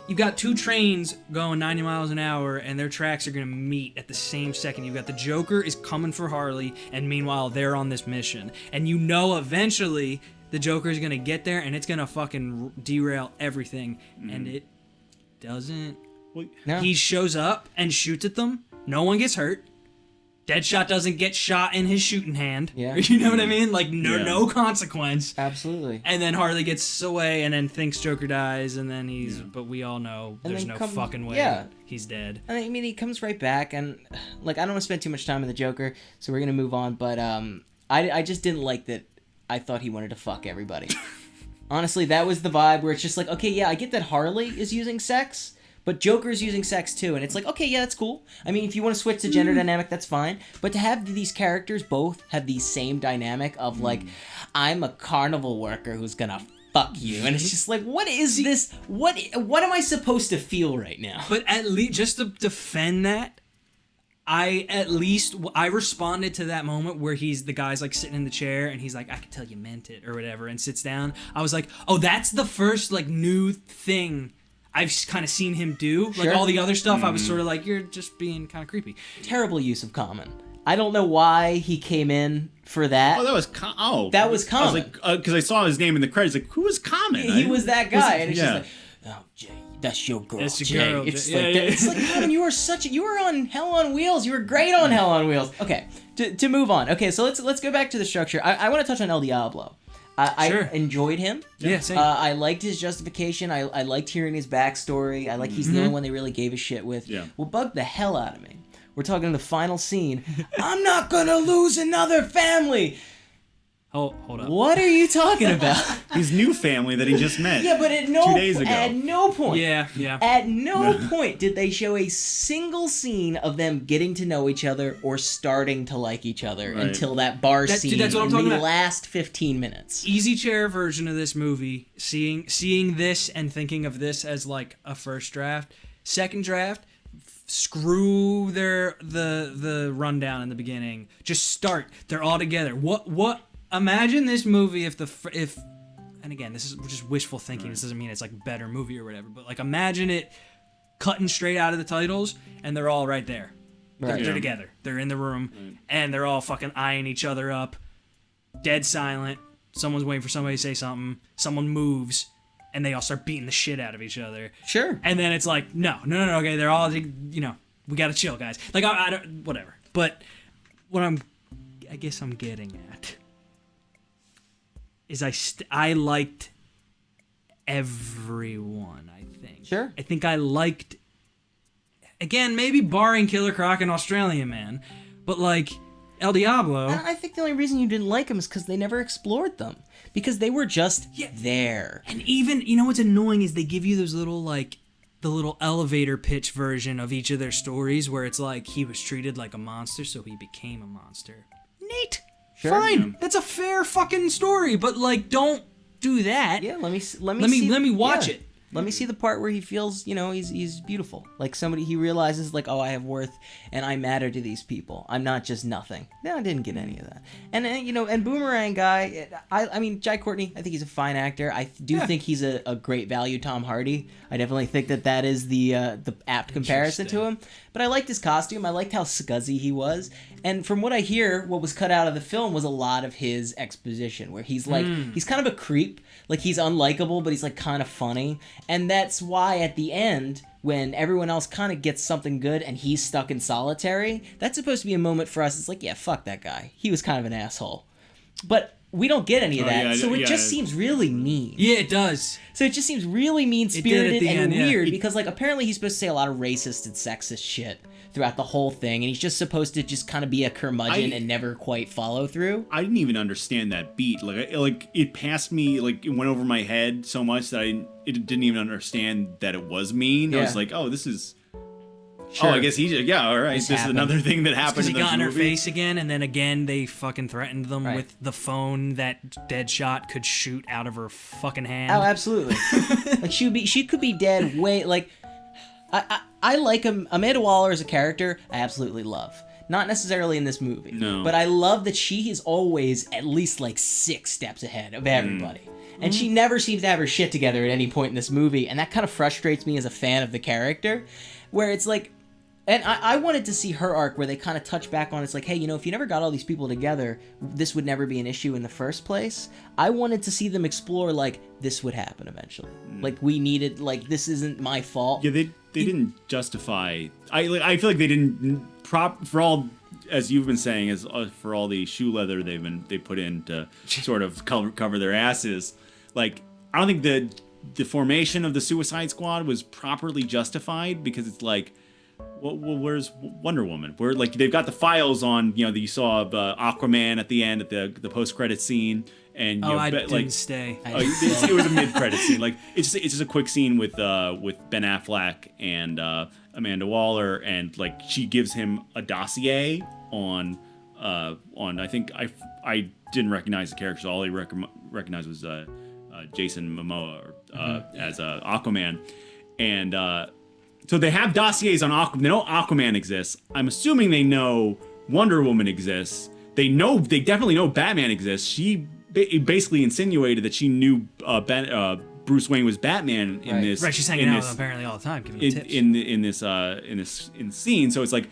You've got 2 trains going 90 miles an hour, and their tracks are gonna meet at the same second. You've got the Joker is coming for Harley, and meanwhile they're on this mission, and eventually the Joker is gonna get there, and it's gonna fucking derail everything, and it doesn't. Well, No. He shows up and shoots at them. No one gets hurt. Deadshot doesn't get shot in his shooting hand. Yeah. You know what I mean? Like, no Yeah. consequence. Absolutely. And then Harley gets away and then thinks Joker dies, and then but we all know And there's then no fucking way yeah. he's dead. I mean, he comes right back, and like, I don't want to spend too much time on the Joker, so we're gonna move on. But I just didn't like that. I thought he wanted to fuck everybody. Honestly, that was the vibe where it's just like, okay, yeah, I get that Harley is using sex, but Joker's using sex too, and it's like, okay, yeah, that's cool. I mean, if you want to switch the gender dynamic, that's fine. But to have these characters both have the same dynamic of like, I'm a carnival worker who's gonna fuck you, and it's just like, what is this? What am I supposed to feel right now? But at least, just to defend that, I responded to that moment where the guy's like sitting in the chair and he's like, I can tell you meant it or whatever, and sits down. I was like, oh, that's the first like new thing I've kind of seen him do. Like Sure. all the other stuff, I was sort of like, you're just being kind of creepy. Terrible use of common. I don't know why he came in for that. Oh, that was That was I was Common. like, because I saw his name in the credits. Like, who was Common? He was that guy, and it's yeah. just like, oh, Jay, that's your girl. That's your Jay. girl, It's Jay. like, Yeah, it's like, Common, you were on Hell on Wheels. You were great on Hell on Wheels. Okay, to move on. Okay, so let's go back to the structure. I want to touch on El Diablo. Sure. I enjoyed him. Yeah, same. I liked his justification. I liked hearing his backstory. I like he's the only one they really gave a shit with. Yeah. What bugged the hell out of me, we're talking the final scene. I'm not gonna lose another family. Hold up. What are you talking about? His new family that he just met. Yeah, but at 2 days ago. no point. Yeah. At no point did they show a single scene of them getting to know each other or starting to like each other Right. until that bar Dude, scene that's what I'm in talking the about. last 15 minutes. Easy chair version of this movie, seeing this and thinking of this as like a first draft. Second draft, screw the rundown in the beginning. Just start. They're all together. What? Imagine this movie if and again, this is just wishful thinking. This doesn't mean it's like a better movie or whatever, but like imagine it cutting straight out of the titles and they're all right there. Right. They're Yeah. together. They're in the room and they're all fucking eyeing each other up. Dead silent. Someone's waiting for somebody to say something. Someone moves. and they all start beating the shit out of each other. Sure. And then it's like, no, okay, they're all, we gotta chill, guys. Like, I don't, whatever. But what I guess I'm getting at is I liked everyone, I think. Sure. I think I liked, again, maybe barring Killer Croc and Australian Man, but like El Diablo. I think the only reason you didn't like them is because they never explored them. Because they were just there. And even, what's annoying is they give you those little, like, the little elevator pitch version of each of their stories where it's like he was treated like a monster, so he became a monster. Neat. Sure. Fine. Yeah. That's a fair fucking story, but, like, don't do that. Yeah, let me watch it. Let me see the part where he feels, he's beautiful. Like somebody he realizes, like, oh, I have worth and I matter to these people. I'm not just nothing. No, I didn't get any of that. And and Boomerang guy, I mean, Jai Courtney, I think he's a fine actor. I do think he's a great value Tom Hardy. I definitely think that is the apt comparison to him. But I liked his costume. I liked how scuzzy he was. And from what I hear, what was cut out of the film was a lot of his exposition, where he's like, he's kind of a creep. Like, he's unlikable, but he's, like, kind of funny. And that's why at the end, when everyone else kind of gets something good and he's stuck in solitary, that's supposed to be a moment for us. It's like, yeah, fuck that guy. He was kind of an asshole. But we don't get any of that, so it just seems really mean. Yeah, it does. So it just seems really mean-spirited and weird, yeah. because, like, apparently he's supposed to say a lot of racist and sexist shit throughout the whole thing, and he's just supposed to just kind of be a curmudgeon and never quite follow through. I didn't even understand that beat. Like it passed me, like, it went over my head so much that I didn't even understand that it was mean. Yeah. I was like, oh, this is... Sure. Oh, I guess all right. This is another thing that happened in Because he this got in her movie. face again, and then again they fucking threatened them Right. with the phone that Deadshot could shoot out of her fucking hand. Oh, absolutely. Like, she could be dead way, like... I like Amanda Waller as a character. I absolutely love. Not necessarily in this movie. No. But I love that she is always at least like 6 steps ahead of everybody. And she never seems to have her shit together at any point in this movie. And that kind of frustrates me as a fan of the character. Where it's like... And I wanted to see her arc where they kind of touch back on, it's like, hey, if you never got all these people together, this would never be an issue in the first place. I wanted to see them explore, like, this would happen eventually. Like, we needed, like, this isn't my fault. Yeah, they didn't justify... I feel like they didn't... For all, as you've been saying, as for all the shoe leather they put in to sort of cover their asses, like, I don't think the formation of the Suicide Squad was properly justified, because it's like... Well, where's Wonder Woman? Where, like, they've got the files on, that you saw Aquaman at the end at the post-credit scene, and I didn't stay. It was a mid-credit scene. Like, it's just a quick scene with Ben Affleck and Amanda Waller, and like she gives him a dossier on I think I didn't recognize the characters. All I recognized was Jason Momoa as Aquaman, and. So they have dossiers on Aquaman. They know Aquaman exists. I'm assuming they know Wonder Woman exists. They definitely know Batman exists. She basically insinuated that she knew Bruce Wayne was Batman in this. Right, she's hanging out with him apparently all the time, giving him tips. In this scene. So it's like,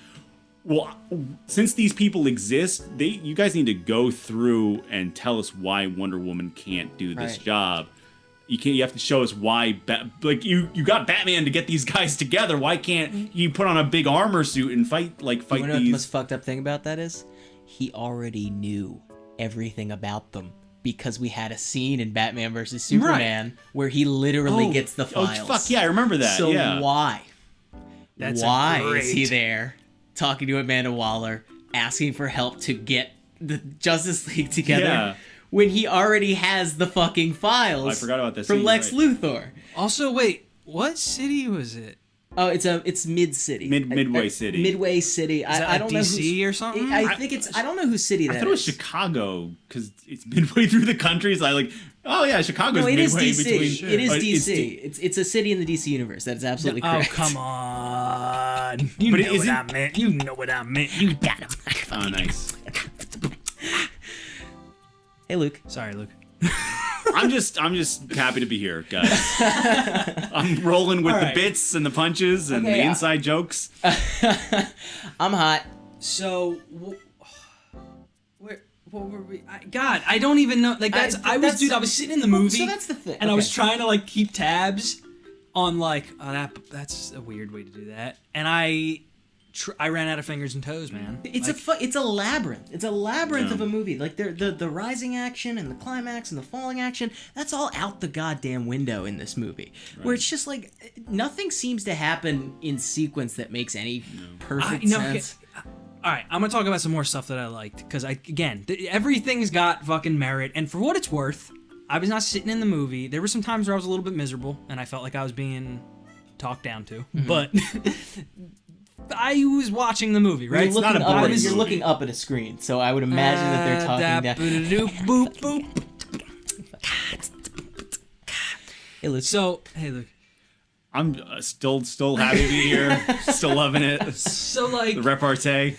well, since these people exist, you guys need to go through and tell us why Wonder Woman can't do this job. You have to show us why, you got Batman to get these guys together. Why can't you put on a big armor suit and fight You know these? what the most fucked up thing about that is? He already knew everything about them, because we had a scene in Batman vs. Superman where he literally gets the files. Oh, fuck yeah, I remember that. So yeah. why That's is he there talking to Amanda Waller, asking for help to get the Justice League together? Yeah. When he already has the fucking files. I forgot about this from scene, Lex right. Luthor. Also, wait, what city was it? Oh, it's Mid City. Midway City. Midway City. Is that I don't know DC or something? I think it's. I don't know whose city that is. I thought it was Chicago, because it's midway through the country. So Chicago's No, it is midway DC. between. It is Oh, DC. It's a city in the DC universe. That is absolutely correct. Oh, come on. You know what I meant. You know what I meant. You got it. Oh, nice. Hey, Luke. Sorry, Luke. I'm just happy to be here, guys. I'm rolling with the bits and the punches and the inside jokes. I'm hot. So, what were we? God, I don't even know. Like I was sitting in the movie. So that's the thing. And I was trying to like keep tabs on like, that's a weird way to do that. And I ran out of fingers and toes, man. It's a labyrinth. It's a labyrinth of a movie. Like the rising action and the climax and the falling action, that's all out the goddamn window in this movie. Right. Where it's just like nothing seems to happen in sequence that makes any perfect sense. All right, I'm gonna talk about some more stuff that I liked because everything's got fucking merit, and for what it's worth, I was not sitting in the movie. There were some times where I was a little bit miserable, and I felt like I was being talked down to, but. I was watching the movie, right? You're looking up at a screen, so I would imagine that they're talking down. Boop, boop. Hey, Luke. I'm still happy to be here. Still loving it. So, like... The repartee.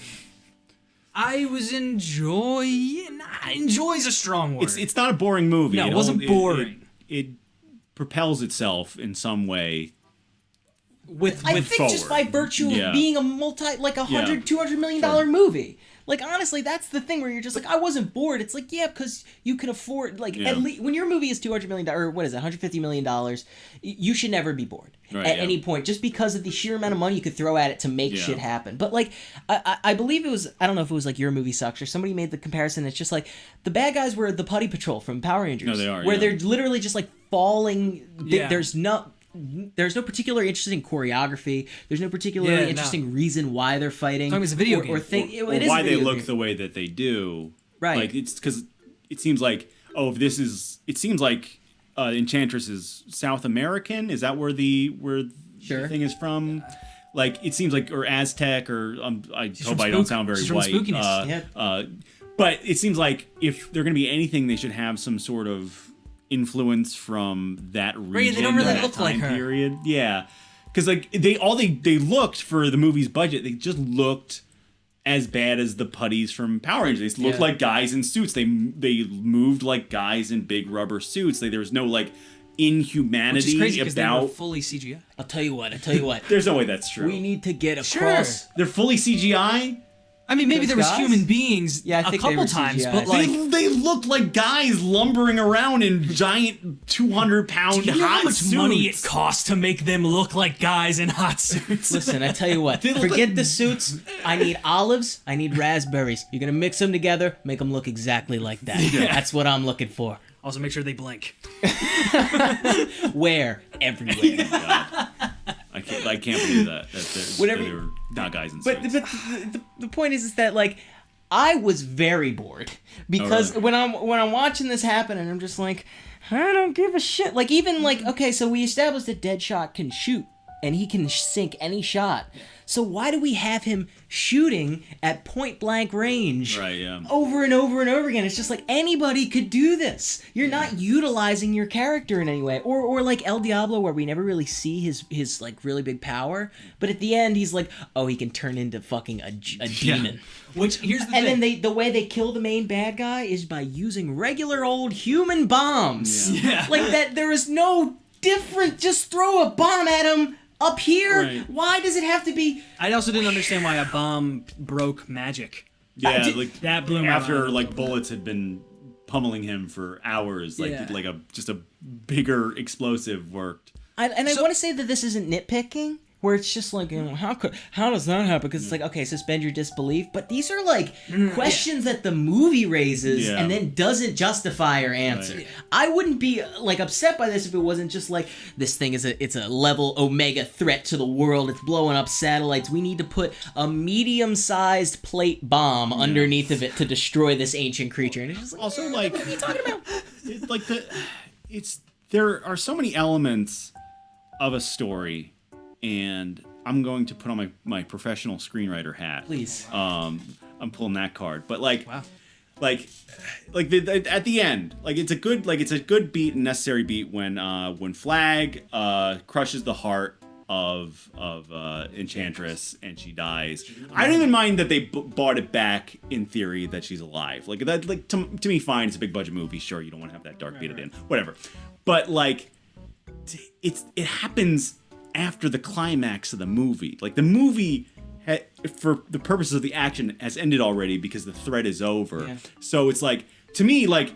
I was enjoying... Enjoy's a strong word. It's not a boring movie. No, it wasn't boring. It propels itself in some way. I think forward. just by virtue of being a $200 million movie. Like, honestly, that's the thing where you're just like, I wasn't bored. It's like, because you can afford, like, at least, when your movie is $200 million, or what is it, $150 million, you should never be bored at any point, just because of the sheer amount of money you could throw at it to make shit happen. But, like, I believe it was, I don't know if it was, like, Your Movie Sucks, or somebody made the comparison. It's just like, the bad guys were the Putty Patrol from Power Rangers. No, they are, where they're literally just, like, falling, there's no particular interesting choreography. There's no particularly interesting reason why they're fighting. It's a video game. Or why they look the way that they do. Right. Like, it's because it seems like, it seems like Enchantress is South American. Is that where the thing is from? Like, it seems like, or Aztec, or I hope I don't sound very white. But it seems like if they're going to be anything, they should have some sort of influence from that region. Right, they don't really that look time like her. Period. Yeah, because like they looked for the movie's budget. They just looked as bad as the putties from Power Rangers. They looked like guys in suits. They moved like guys in big rubber suits. Like there was no like inhumanity. Which is crazy because they were about. fully CGI. I'll tell you what. There's no way that's true. We need to get across. They're fully CGI. I mean, maybe there was guys? human beings I think a couple they were times, CGI. but like They looked like guys lumbering around in giant 200-pound do you know how hot much suits. money it costs to make them look like guys in hot suits? Listen, I tell you what. Forget the suits. I need olives. I need raspberries. You're gonna mix them together, make them look exactly like that. That's what I'm looking for. Also, make sure they blink. Where? Everywhere. I can't believe that they were not guys in suits. But the point is that like I was very bored because when I'm watching this happen and I'm just like I don't give a shit. Like even like okay, so we established that Deadshot can shoot and he can sink any shot. So why do we have him shooting at point blank range over and over and over again? It's just like anybody could do this. You're not utilizing your character in any way. Or like El Diablo where we never really see his like really big power. But at the end he's like, oh, he can turn into fucking a demon. Which here's the thing. And then the way they kill the main bad guy is by using regular old human bombs. Yeah. Like that there is no different, just throw a bomb at him. Up here? Right. Why does it have to be... I also didn't understand why a bomb broke magic. Yeah, like that blew my after mind. like bullets had been pummeling him for hours, like just a bigger explosive worked. I want to say that this isn't nitpicking, where it's just like, you know, how does that happen? Because it's like, okay, suspend your disbelief, but these are like questions that the movie raises and then doesn't justify or answer. Right. I wouldn't be like upset by this if it wasn't just like this thing it's a level Omega threat to the world. It's blowing up satellites. We need to put a medium-sized plate bomb underneath of it to destroy this ancient creature. And it's just like, Also, like, what are you talking about? There are so many elements of a story. And I'm going to put on my professional screenwriter hat. Please. I'm pulling that card, but like, wow. at the end, like it's a good beat and necessary beat when Flag crushes the heart of Enchantress and she dies. I don't even mind that they bought it back in theory that she's alive. Like that, like to me, fine. It's a big budget movie. Sure, you don't want to have that dark beat at the end, whatever. But like, it happens after the climax of the movie. Like the movie for the purposes of the action, has ended already because the threat is over. Yeah. So it's like, to me, like,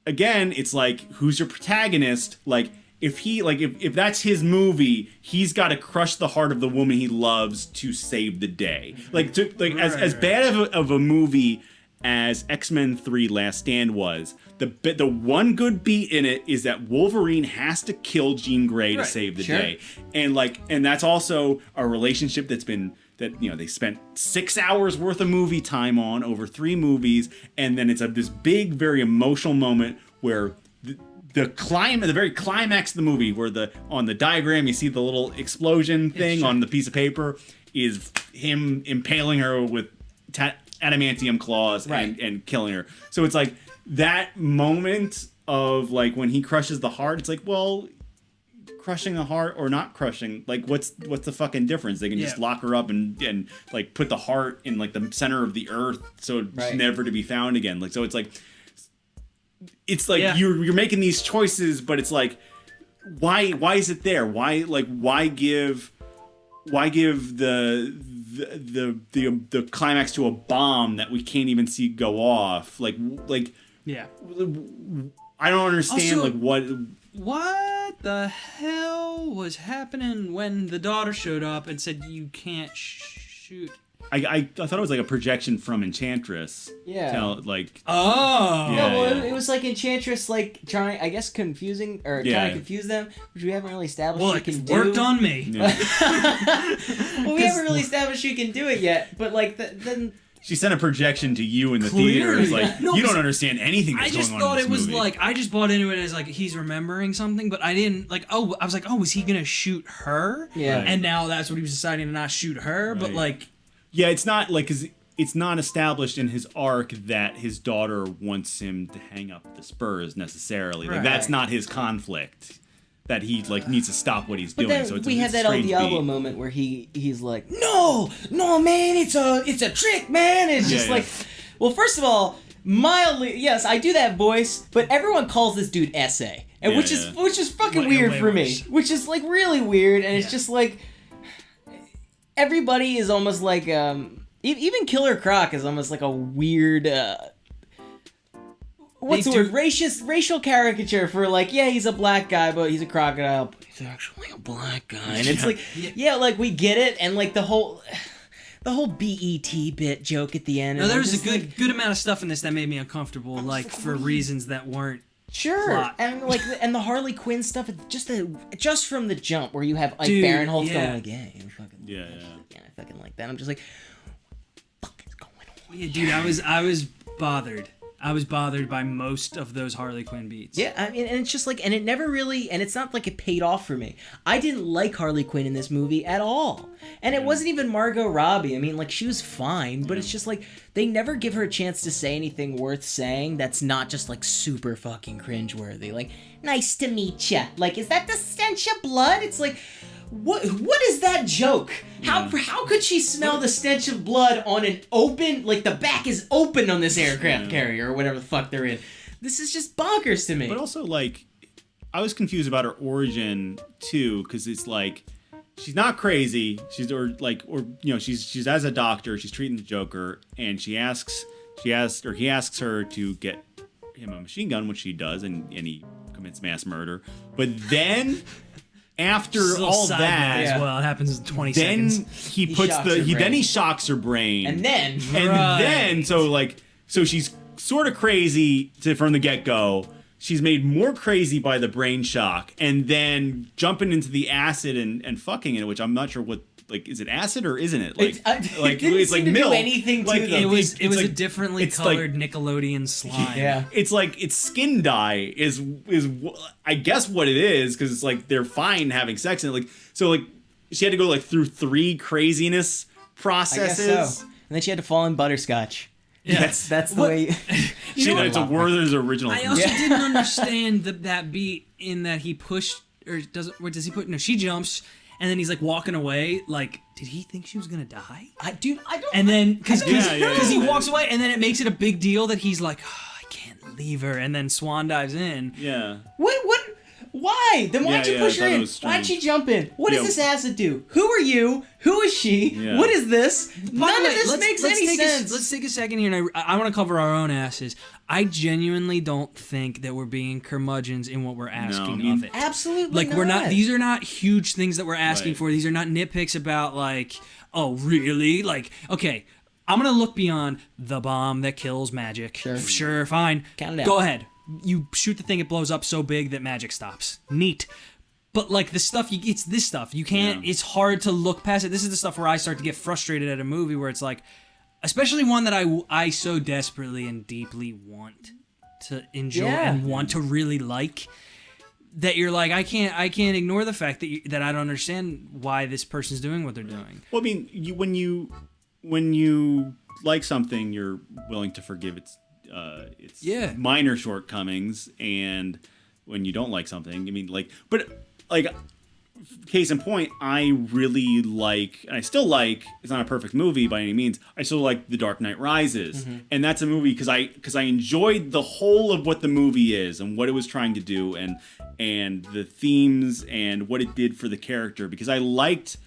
again, it's like, who's your protagonist? Like, if that's his movie, he's got to crush the heart of the woman he loves to save the day. Like, as bad of a movie as X-Men 3 Last Stand was, the one good beat in it is that Wolverine has to kill Jean Grey to save the day. And that's also a relationship that they spent 6 hours worth of movie time on over 3 movies, and then it's this big, very emotional moment where the very climax of the movie, where on the diagram you see the little explosion thing on the piece of paper, is him impaling her with adamantium claws and killing her. So it's like that moment of like when he crushes the heart, it's like, well, crushing the heart or not crushing, like what's the fucking difference? They can just lock her up and like put the heart in like the center of the earth so it's never to be found again. Like, so it's like you're making these choices, but it's like, why is it there? Why give the climax to a bomb that we can't even see go off? Like I don't understand. Also, what the hell was happening when the daughter showed up and said you can't shoot? I thought it was like a projection from Enchantress. Yeah. Yeah. Well, it was like Enchantress, like trying, I guess, trying to confuse them, which we haven't really established. Well, it worked on me. Yeah. Well, we haven't really established you can do it yet, but like then. She sent a projection to you in the theater. It's like, you don't understand anything that's going on in this movie. I just thought it was like, I just bought into it as like, he's remembering something, but I didn't, like, I was like, is he going to shoot her? Yeah. And now that's what he was deciding to not shoot her, but like... Yeah, it's not, like, 'cause it's not established in his arc that his daughter wants him to hang up the spurs, necessarily. Like, that's not his conflict. That he like needs to stop what he's doing. Then so it's we had that El Diablo moment where he's like, no, man, it's a trick, man. It's just like, well, first of all, mildly, yes, I do that voice, but everyone calls this dude Essay, and which is fucking weird for me, which is like really weird, and it's just like everybody is almost like even Killer Croc is almost like a weird. What's the word? Racial caricature for like, yeah, he's a black guy, but he's a crocodile, but he's actually a black guy. And it's like, like we get it, and like the whole BET bit joke at the end. No, there was a good amount of stuff in this that made me uncomfortable, like for reasons that weren't plot. And like the Harley Quinn stuff, just from the jump where you have Ike Barinholtz going like, I fucking like that. I'm just like, what the fuck is going on? Yeah, dude, I was bothered. I was bothered by most of those Harley Quinn beats. Yeah, I mean, and it's just like, and it never really, and it's not like it paid off for me. I didn't like Harley Quinn in this movie at all. And it wasn't even Margot Robbie. I mean, like, she was fine, but it's just like, they never give her a chance to say anything worth saying that's not just like super fucking cringeworthy. Like, nice to meet ya. Like, is that the stench of blood? It's like, what is that joke? How could she smell the stench of blood on an open, like the back is open on this aircraft carrier or whatever the fuck they're in? This is just bonkers to me. But also, like, I was confused about her origin too, because it's like she's not crazy. She's she's as a doctor, she's treating the Joker, and he asks her to get him a machine gun, which she does, and he commits mass murder. But then after all that, as well, it happens in 20 seconds. Then he shocks her brain, and then so she's sort of crazy from the get go. She's made more crazy by the brain shock, and then jumping into the acid and fucking it, which I'm not sure what. Like, is it acid or isn't it? Like, it's like milk. Anything to it was a differently colored Nickelodeon slime. Yeah, it's like it's skin dye is I guess what it is, because it's like they're fine having sex in it. Like, so like she had to go like through 3 craziness processes, I guess so. And then she had to fall in butterscotch. Yeah. That's the way. It's a Werther's original. I also didn't understand that beat in that he pushed, or does he put? No, she jumps. And then he's like walking away. Like, did he think she was gonna die? I don't. And then because he walks away, and then it makes it a big deal that he's like, I can't leave her. And then Swan dives in. Yeah. What Why? Then why'd you push her in? Why'd she jump in? What does this acid do? Who are you? Who is she? Yeah. What is this? None of this makes any sense. Let's take a second here, and I want to cover our own asses. I genuinely don't think that we're being curmudgeons in what we're asking of it. Absolutely like not. we're not. These are not huge things that we're asking for. These are not nitpicks about like, oh really? Like, okay, I'm gonna look beyond the bomb that kills magic. Sure, fine. Count it out. Go ahead. You shoot the thing, it blows up so big that magic stops. Neat. But like the stuff, it's this stuff. You can't. Yeah. It's hard to look past it. This is the stuff where I start to get frustrated at a movie where it's like, especially one that I so desperately and deeply want to enjoy and want to really like, that you're like, I can't ignore the fact that I don't understand why this person's doing what they're doing. Well, I mean, when you like something, you're willing to forgive its minor shortcomings, and when you don't like something, I mean, case in point, I really like, and I still like, it's not a perfect movie by any means, I still like The Dark Knight Rises, and that's a movie because I enjoyed the whole of what the movie is and what it was trying to do, and the themes and what it did for the character, because I liked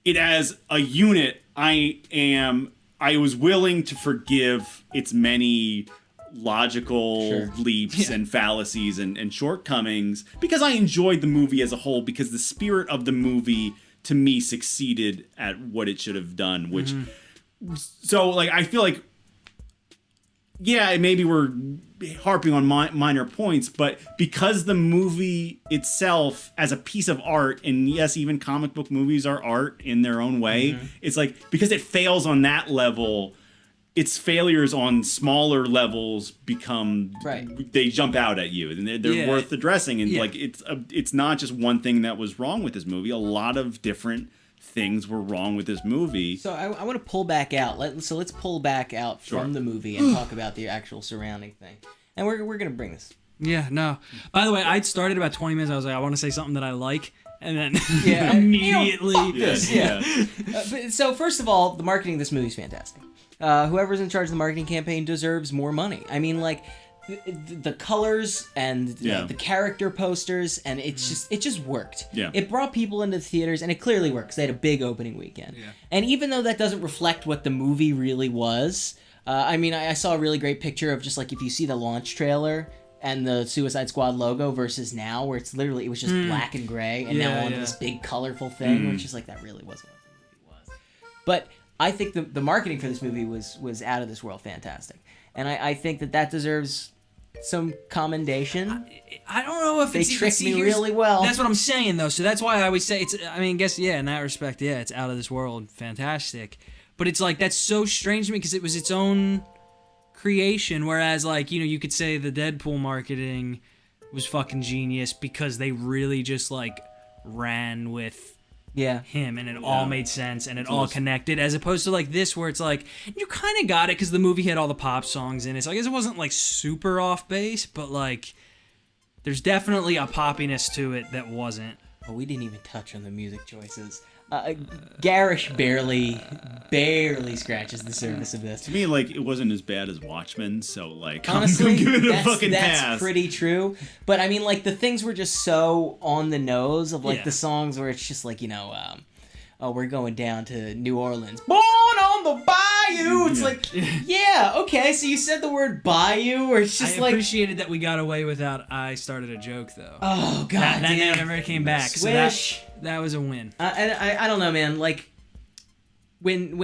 it as a unit. I was willing to forgive its many logical leaps and fallacies and shortcomings, because I enjoyed the movie as a whole, because the spirit of the movie to me succeeded at what it should have done, which so like I feel like maybe we're harping on minor points, but because the movie itself as a piece of art, and yes, even comic book movies are art in their own way, it's like, because it fails on that level, its failures on smaller levels become they jump out at you, and they're worth addressing. And like it's not just one thing that was wrong with this movie. A lot of different things were wrong with this movie. So I want to pull back out. Let's pull back out from the movie and talk about the actual surrounding thing. And we're gonna bring this. Yeah, no. By the way, I started about 20 minutes. I was like, I want to say something that I like, and then immediately. But, so first of all, the marketing of this movie is fantastic. Whoever's in charge of the marketing campaign deserves more money. I mean, like, the colors and the character posters, and it just worked. Yeah. It brought people into the theaters, and it clearly works. They had a big opening weekend. Yeah. And even though that doesn't reflect what the movie really was, I mean, I saw a really great picture of just like, if you see the launch trailer and the Suicide Squad logo versus now, where it was just black and gray, and now onto this big colorful thing, which is like, that really wasn't what the movie was. But I think the marketing for this movie was out of this world fantastic. And I think that deserves some commendation. I don't know if they tricked me really well. That's what I'm saying, though. So that's why I always say it's. I mean, in that respect, it's out of this world, fantastic. But it's like, that's so strange to me, because it was its own creation. Whereas, like, you could say the Deadpool marketing was fucking genius, because they really just like ran with him, and it all made sense, and it all connected, as opposed to like this, where it's like, you kind of got it because the movie had all the pop songs in it, so I guess it wasn't like super off base, but like there's definitely a poppiness to it that wasn't. Well, we didn't even touch on the music choices. Garish barely scratches the surface of this. To me, like, it wasn't as bad as Watchmen, so like, honestly, I'm giving it a fucking pass. That's pretty true. But I mean, like, the things were just so on the nose of like the songs where it's just like, we're going down to New Orleans, born on the bayou. It's like, okay, so you said the word bayou, or it's just I appreciated that we got away without I started a joke, though. Oh god, that never came back. Swish. So that was a win. And I don't know, man. Like, when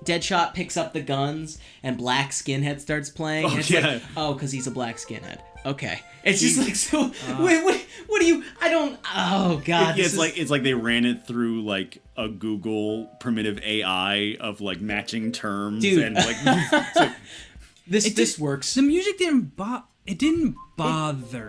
Deadshot picks up the guns and Black Skinhead starts playing, and it's like, because he's a black skinhead. Okay. It's just like, so, wait, what do you, I don't, oh god. It's like they ran it through like a Google primitive AI of like matching terms. Dude. And like, this works. The music didn't bother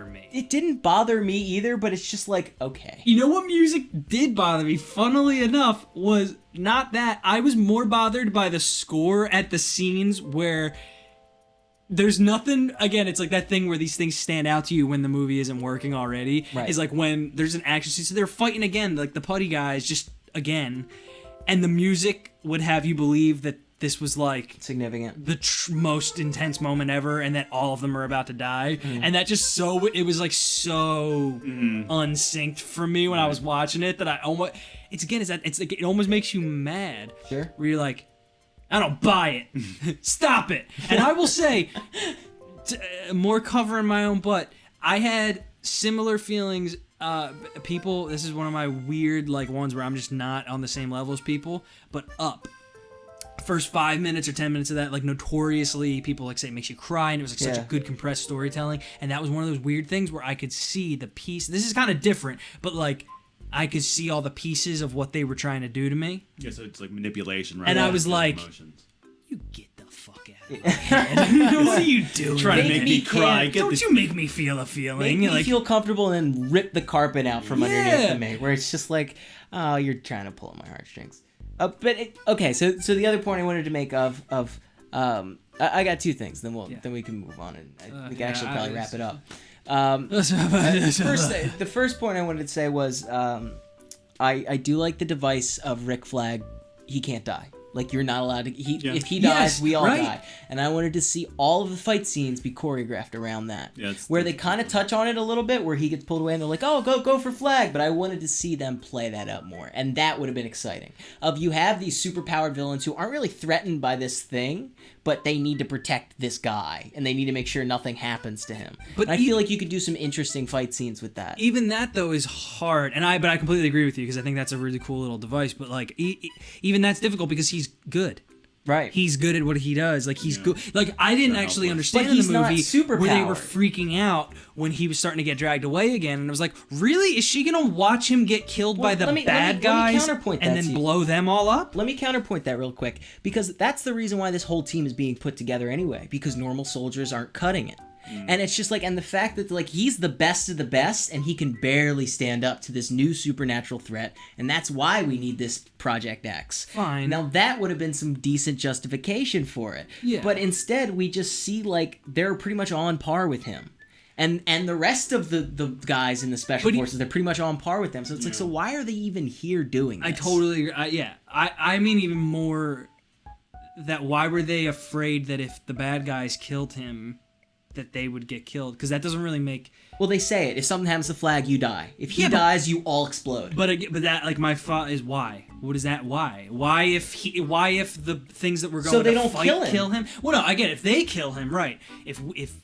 me. It didn't bother me either, but it's just like, okay. You know what music did bother me, funnily enough, was not that. I was more bothered by the score at the scenes where there's nothing. Again, it's like that thing where these things stand out to you when the movie isn't working already. Right. It's like when there's an action scene, so they're fighting again, like the putty guys, just again, and the music would have you believe that this was like significant, the most intense moment ever, and that all of them are about to die, and that just it was like so unsynced for me when I was watching it that I almost it's like it almost makes you mad. Sure. Where you're like, I don't buy it. Stop it. And I will say, more covering my own butt, I had similar feelings. People, this is one of my weird like ones where I'm just not on the same level as people, but Up. First 5 minutes or 10 minutes of that, like notoriously people like say it makes you cry, and it was like such a good compressed storytelling, and that was one of those weird things where I could see the piece. This is kind of different, but like I could see all the pieces of what they were trying to do to me. Yeah, so it's like manipulation, right? And I was like, emotions. you get the fuck out of here. What are you doing? Trying to make me cry. Don't you make me feel a feeling. Make me like, feel comfortable and then rip the carpet out from underneath me, where it's just like, oh, you're trying to pull at my heartstrings. Okay, so the other point I wanted to make I got two things. Then we can move on, and we can actually probably wrap it up. The first point I wanted to say was I do like the device of Rick Flag. He can't die. Like, you're not allowed to. If he dies, we all die. And I wanted to see all of the fight scenes be choreographed around that. Yeah, where they kind of touch on it a little bit, where he gets pulled away and they're like, oh, go for Flag. But I wanted to see them play that up more. And that would have been exciting. You have these superpowered villains who aren't really threatened by this thing, but they need to protect this guy. And they need to make sure nothing happens to him. But I feel like you could do some interesting fight scenes with that. Even that, though, is hard. But I completely agree with you, because I think that's a really cool little device. But, like, even that's difficult because he's good. Right. He's good at what he does. Like, he's good. Like, I didn't actually understand in the movie where they were freaking out when he was starting to get dragged away again. And it was like, really? Is she going to watch him get killed by the bad guys and then blow them all up? Let me counterpoint that real quick, because that's the reason why this whole team is being put together anyway, because normal soldiers aren't cutting it. And it's just like, and the fact that like he's the best of the best and he can barely stand up to this new supernatural threat, and that's why we need this Project X. Fine. Now that would have been some decent justification for it. Yeah. But instead we just see like they're pretty much on par with him. And the rest of the guys in the special forces, they're pretty much on par with them. So it's like, so why are they even here doing this? I totally agree. I mean even more that why were they afraid that if the bad guys killed him that they would get killed, because that doesn't really make. Well, they say it. If something happens to Flag, you die. If he dies, you all explode. But that, like, my thought is why? What is that? Why? Why if the things that we're going to fight kill him? Well, no, I get it. If they kill him, right? If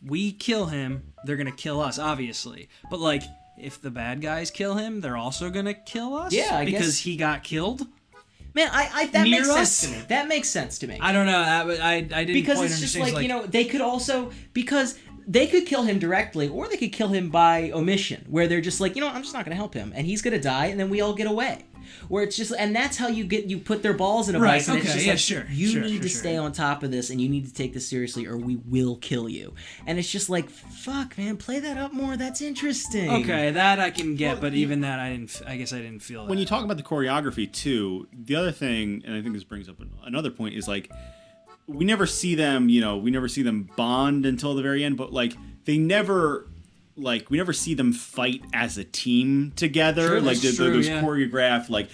we kill him, they're gonna kill us, obviously. But like, if the bad guys kill him, they're also gonna kill us. Yeah, because he got killed. Man, that makes sense to me. That makes sense to me. I don't know. I didn't because quite it's just understand. like, they could also, because they could kill him directly, or they could kill him by omission, where they're just like, I'm just not going to help him, and he's going to die, and then we all get away. Where it's just, and that's how you put their balls in a vice, and it's just you need to stay on top of this, and you need to take this seriously, or we will kill you. And it's just like, fuck, man, play that up more. That's interesting. Okay, that I can get, but even that I guess I didn't feel that. When you talk about the choreography too, the other thing, and I think this brings up another point, is like, we never see them bond until the very end, but like we never see them fight as a team together. Sure, like those choreographed, like,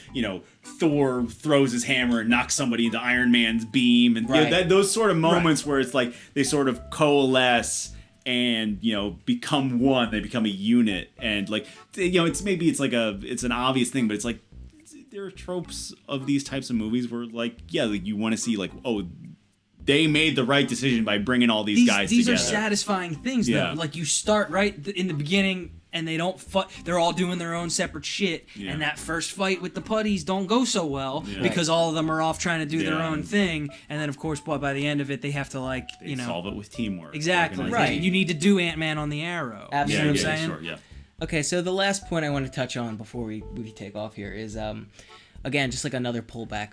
Thor throws his hammer and knocks somebody into Iron Man's beam, and those sort of moments where it's like they sort of coalesce and become one. They become a unit, and like it's an obvious thing, but it's like there are tropes of these types of movies where like you want to see like, oh, they made the right decision by bringing all these guys together. These are satisfying things, though. Like, you start right in the beginning, and they don't fight. They're all doing their own separate shit. Yeah. And that first fight with the putties don't go so well because all of them are off trying to do their own thing. And then, of course, by the end of it, they have to, solve it with teamwork. Exactly. Right. You need to do Ant-Man on the Arrow. Absolutely. You know what I'm saying? Sure, yeah. Okay, so the last point I want to touch on before we take off here is... again, just like another pullback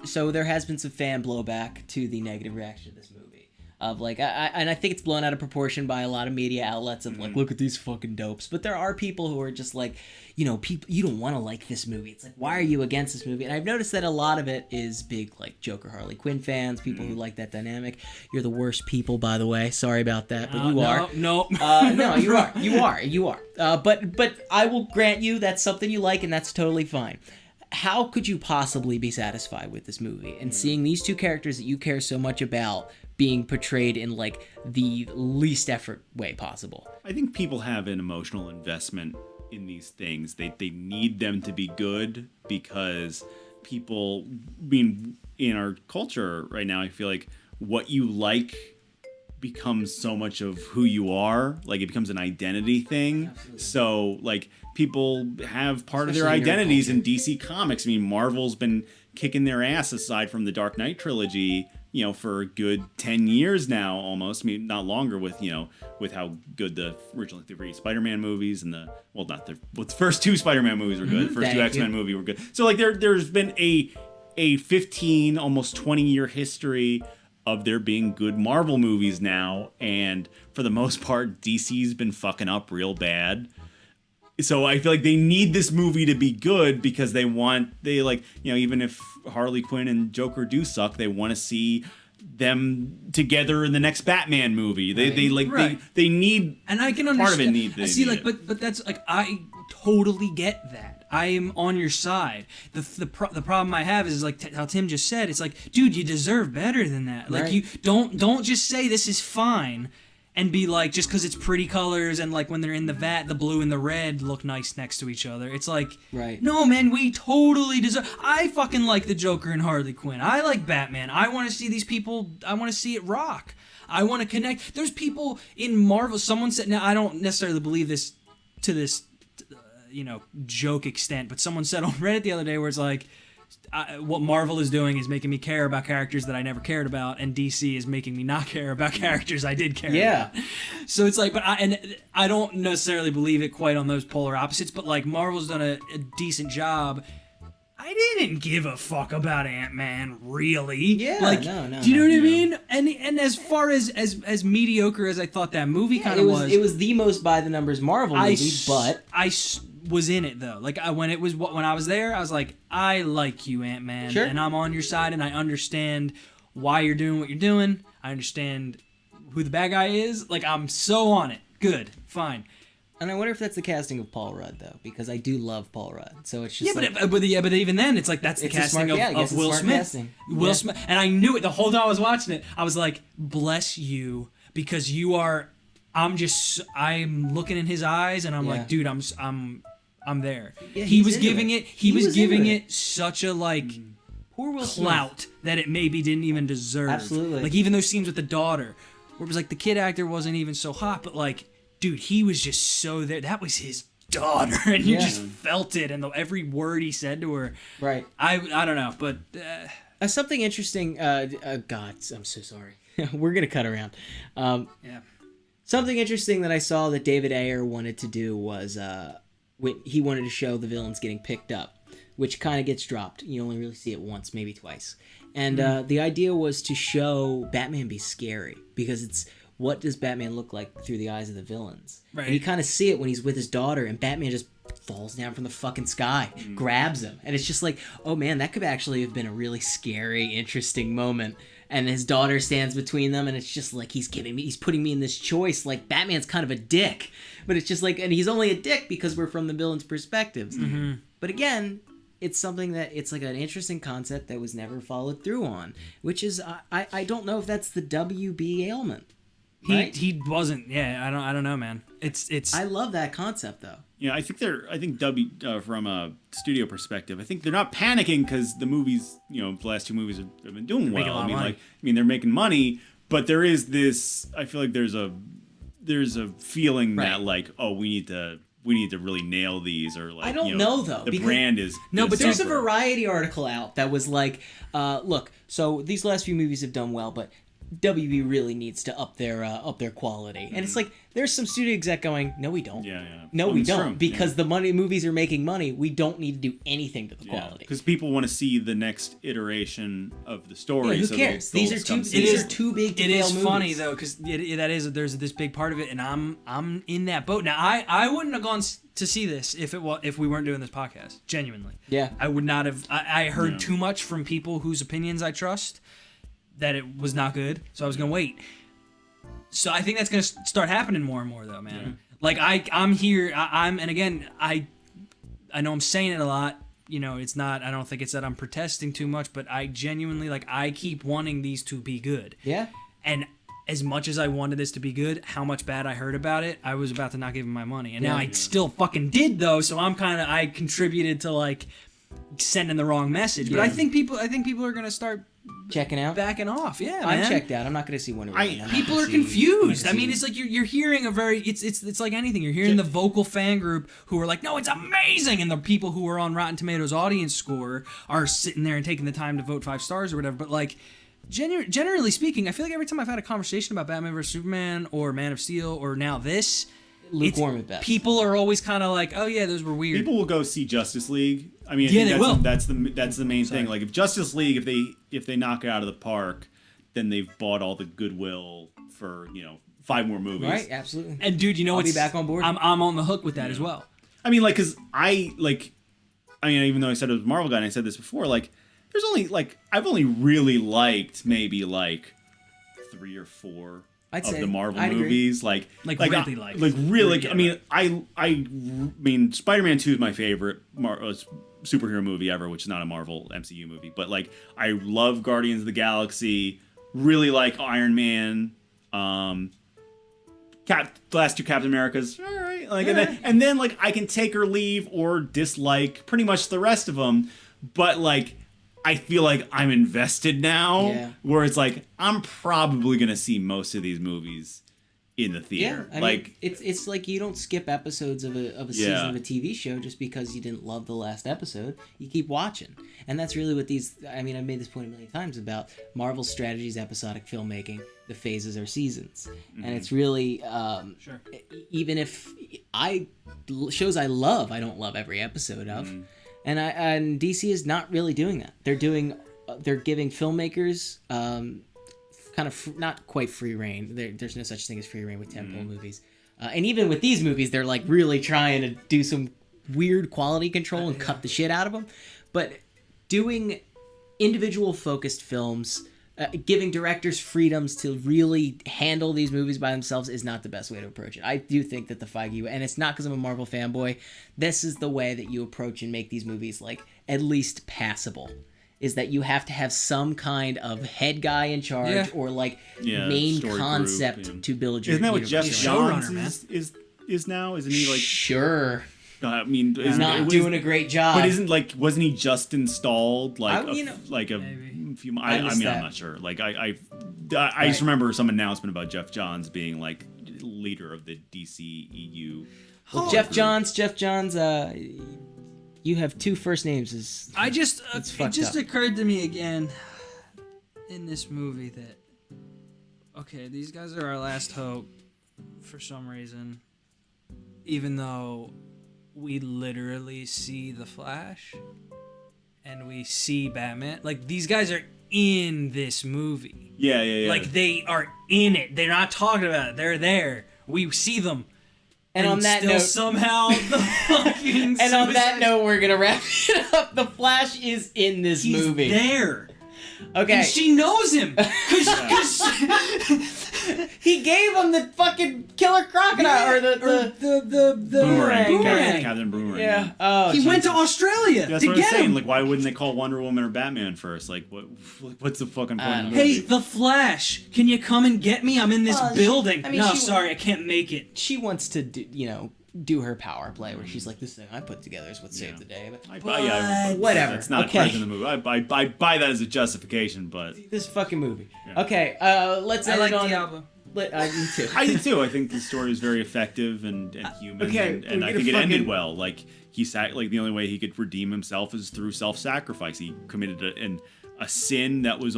so there has been some fan blowback to the negative reaction to this movie of like, and I think it's blown out of proportion by a lot of media outlets of like, look at these fucking dopes. But there are people who are just like, people, you don't want to like this movie. It's like, why are you against this movie? And I've noticed that a lot of it is big like Joker Harley Quinn fans, people who like that dynamic. You're the worst people, by the way. Sorry about that, but you are. No, you are. But I will grant you that's something you like, and that's totally fine. how could you possibly be satisfied with this movie and seeing these two characters that you care so much about being portrayed in like the least effort way possible? I think people have an emotional investment in these things. They need them to be good because people, being in our culture right now, I feel like what you like becomes so much of who you are. Like, it becomes an identity thing. Absolutely. So like people have part of their identities in DC Comics. I mean, Marvel's been kicking their ass aside from the Dark Knight trilogy, you know, for a good 10 years now, almost. I mean, not longer, with, you know, with how good the original 3 Spider-Man movies and the first 2 Spider-Man movies were good. The first 2 X-Men movies were good. So like there's been a 15, almost 20-year history of there being good Marvel movies now, and for the most part, DC's been fucking up real bad. So I feel like they need this movie to be good because they like, you know, even if Harley Quinn and Joker do suck, they want to see them together in the next Batman movie. They need, and I can understand. Part of it need. I see, like, but that's like, I totally get that. I am on your side. The problem I have is like how Tim just said. It's like, dude, you deserve better than that. Like, you don't just say this is fine and be like, just because it's pretty colors and like when they're in the vat, the blue and the red look nice next to each other. It's like, no, man, we totally deserve. I fucking like the Joker and Harley Quinn. I like Batman. I want to see these people. I want to see it rock. I want to connect. There's people in Marvel. Someone said, now I don't necessarily believe this to this, you know, joke extent, but someone said on Reddit the other day where it's like, what Marvel is doing is making me care about characters that I never cared about, and DC is making me not care about characters I did care about. So it's like, but I don't necessarily believe it quite on those polar opposites, but like Marvel's done a decent job. I didn't give a fuck about Ant-Man, really. Yeah, like, no. Do you know what I mean? And as far as mediocre as I thought that movie kind of was, it was the most by the numbers Marvel movie, but I was in it though. Like when I was there, I was like, I like you, Ant-Man, and I'm on your side, and I understand why you're doing what you're doing. I understand who the bad guy is. Like, I'm so on it. Good, fine. And I wonder if that's the casting of Paul Rudd, though, because I do love Paul Rudd. So it's just but even then, it's like that's the casting of Will Smith. Casting. Will Smith, and I knew it the whole time I was watching it. I was like, bless you, because you are. I'm looking in his eyes, and I'm like, dude, I'm there. Yeah, he was giving it such a like poor Will clout Smith. That it maybe didn't even deserve. Absolutely. Like, even those scenes with the daughter, where it was like the kid actor wasn't even so hot, but like, dude, he was just so there. That was his daughter, and you just felt it, and every word he said to her. Right. I don't know, but something interesting. God, I'm so sorry. We're gonna cut around. Something interesting that I saw that David Ayer wanted to do was he wanted to show the villains getting picked up, which kind of gets dropped. You only really see it once, maybe twice. And the idea was to show Batman be scary, because it's, what does Batman look like through the eyes of the villains? Right. And you kind of see it when he's with his daughter, and Batman just falls down from the fucking sky, grabs him. And it's just like, oh man, that could actually have been a really scary, interesting moment. And his daughter stands between them, and it's just like, he's putting me in this choice. Like, Batman's kind of a dick. But it's just like, and he's only a dick because we're from the villain's perspectives. Mm-hmm. But again, it's something that, it's like an interesting concept that was never followed through on, which is, I don't know if that's the WB ailment. Right? He wasn't. Yeah, I don't know, man. It's. I love that concept though. Yeah, I think from a studio perspective, I think they're not panicking because the movies, you know, the last 2 movies have been doing well. I mean, they're making money, but there is this. I feel like there's a feeling that like, oh, we need to really nail these, or like, I don't know though. The brand is no, but there's a suffer. Variety article out that was like, look, so these last few movies have done well, but WB really needs to up their quality. And it's like, there's some studio exec going, no we don't. No, we don't. True. Because the movies are making money, we don't need to do anything to the quality. Because people want to see the next iteration of the story. Yeah, who cares? These are too big to fail movies. It is funny though, because there's this big part of it, and I'm in that boat. Now I wouldn't have gone to see this if we weren't doing this podcast. Genuinely. Yeah. I would not have. I heard too much from people whose opinions I trust that it was not good, so I was gonna wait. So I think that's gonna start happening more and more, though, man. Yeah. Like I'm here. And again, I know I'm saying it a lot. it's not. I don't think it's that I'm protesting too much, but I genuinely I keep wanting these to be good. Yeah. And as much as I wanted this to be good, how much bad I heard about it, I was about to not give him my money, and now I still fucking did though. So I contributed to sending the wrong message. But I think people are gonna start checking out, backing off. Yeah, I'm man. checked out. I'm not going to see Wonder Woman. People are confused. I mean, it's like you're hearing a very it's like anything. You're hearing the vocal fan group who are like, no, it's amazing, and the people who are on Rotten Tomatoes audience score are sitting there and taking the time to vote 5 stars or whatever. But generally speaking, I feel like every time I've had a conversation about Batman vs Superman or Man of Steel or now this, lukewarm at best. People are always kind of like, oh yeah, those were weird. People will go see Justice League. I mean, they will. That's the main thing. Like if Justice League, if they knock it out of the park, then they've bought all the goodwill for 5 more movies. Right, absolutely. And dude, I'll be back on board. I'm on the hook with that as well. I mean, because even though I said it was a Marvel guy, and I said this before, there's only I've only really liked maybe 3 or 4 I'd of say, the Marvel I'd movies, agree. I mean, Spider-Man 2 is my favorite superhero movie ever, which is not a Marvel MCU movie, but I love Guardians of the Galaxy, really like Iron Man, the last 2 Captain Americas, all right, and then I can take or leave or dislike pretty much the rest of them, but I feel like I'm invested now, where it's I'm probably gonna see most of these movies in the theater. Yeah, I mean, it's like you don't skip episodes of a season of a TV show just because you didn't love the last episode. You keep watching, and that's really what these. I mean, I've made this point a million times about Marvel's strategies, episodic filmmaking. The phases are seasons, and it's really even if shows I love, I don't love every episode of. And DC is not really doing that. They're giving filmmakers kind of not quite free reign. There's no such thing as free reign with tentpole movies. And even with these movies, they're really trying to do some weird quality control and cut the shit out of them. But doing individual focused films, giving directors freedoms to really handle these movies by themselves is not the best way to approach it. I do think that the Feige, and it's not because I'm a Marvel fanboy, this is the way that you approach and make these movies at least passable. Is that you have to have some kind of head guy in charge or main concept to build your. Isn't that what Jeff Johns is now? Isn't he Sure. I mean, he's not doing a great job. But wasn't he just installed maybe. few months? I'm not sure. I just remember some announcement about Jeff Johns being leader of the DCEU. Well, Jeff Johns, you have 2 first names. It just occurred to me again in this movie that these guys are our last hope for some reason, even though we literally see the Flash and we see Batman. These guys are in this movie. Yeah. They are in it. They're not talking about it. They're there. We see them. And on that note, somehow the fucking. And on that note, we're gonna wrap it up. The Flash is in this movie. He's there. Okay. And she knows him. Cause he gave him the fucking killer crocodile or the boomerang. Captain Boomerang. Yeah. Oh. He went to Australia. That's what I'm saying. Why wouldn't they call Wonder Woman or Batman first? What's the fucking point of the movie? Hey, the Flash, can you come and get me? I'm in this building. Sorry, I can't make it. She wants to do her power play where she's like, this thing I put together is what saved the day. But whatever. It's not present in the movie. I buy that as a justification, but this fucking movie. Yeah. Okay, let's end it on. Diablo. I do too. I do too. I think the story is very effective and human. Okay, and I think it ended well. The only way he could redeem himself is through self-sacrifice. He committed a sin that was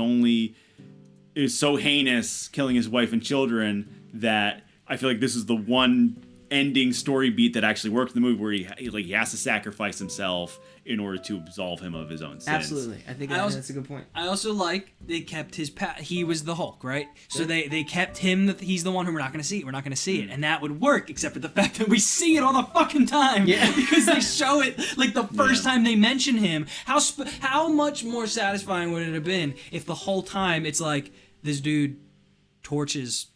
so heinous, killing his wife and children, that I feel like this is the one ending story beat that actually worked in the movie, where he has to sacrifice himself in order to absolve him of his own sins. Absolutely. I think that's a good point. I also they kept his he was the Hulk, right? So they kept him, he's the one who we're not going to see. We're not going to see it. And that would work, except for the fact that we see it all the fucking time. Yeah. Because they show it the first time they mention him. How much more satisfying would it have been if the whole time it's this dude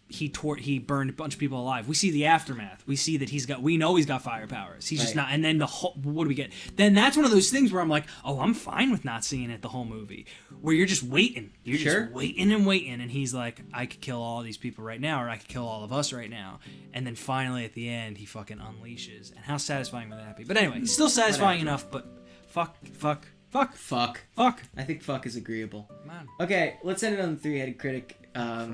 he burned a bunch of people alive. We see the aftermath. We see that we know he's got fire powers. He's just not. And then what do we get? Then that's one of those things where I'm like, oh, I'm fine with not seeing it the whole movie. Where you're just waiting. You're just waiting and waiting. And he's like, I could kill all these people right now, or I could kill all of us right now. And then finally at the end, he fucking unleashes. And how satisfying would that be? But anyway, still satisfying enough. But fuck. I think fuck is agreeable. Man. Okay, let's end it on the three-headed critic.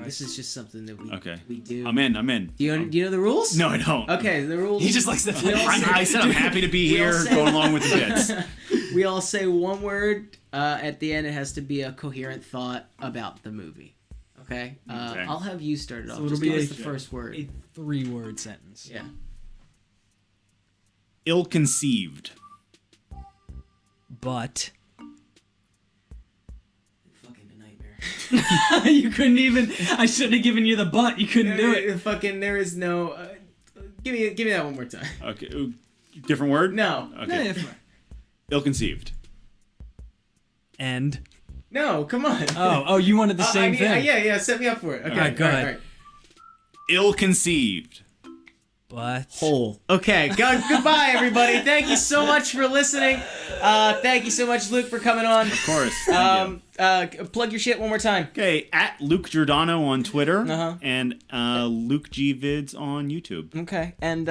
This is just something that we do. I'm in. Do you know the rules? No, I don't. Okay, the rules. He just likes the. I said I'm happy to be here, going along with the bits. We all say one word. At the end, it has to be a coherent thought about the movie. Okay. I'll have you start it off. So Just give us the first word. A 3-word sentence. Yeah. Ill-conceived. But. Fucking a nightmare. You couldn't even. I shouldn't have given you the butt. You couldn't do it. Fucking, there is no. Give me that one more time. Okay. Different word? No. Okay. No, Ill-conceived. And. No, come on. Oh, you wanted the same thing. Yeah, set me up for it. Okay, all right, go ahead. All right. Ill-conceived. But. Hole. Okay, goodbye, everybody. Thank you so much for listening. Thank you so much, Luke, for coming on. Of course. Thank you. Plug your shit one more time. Okay, at Luke Giordano on Twitter Uh-huh. and Luke G Vids on YouTube. Okay, and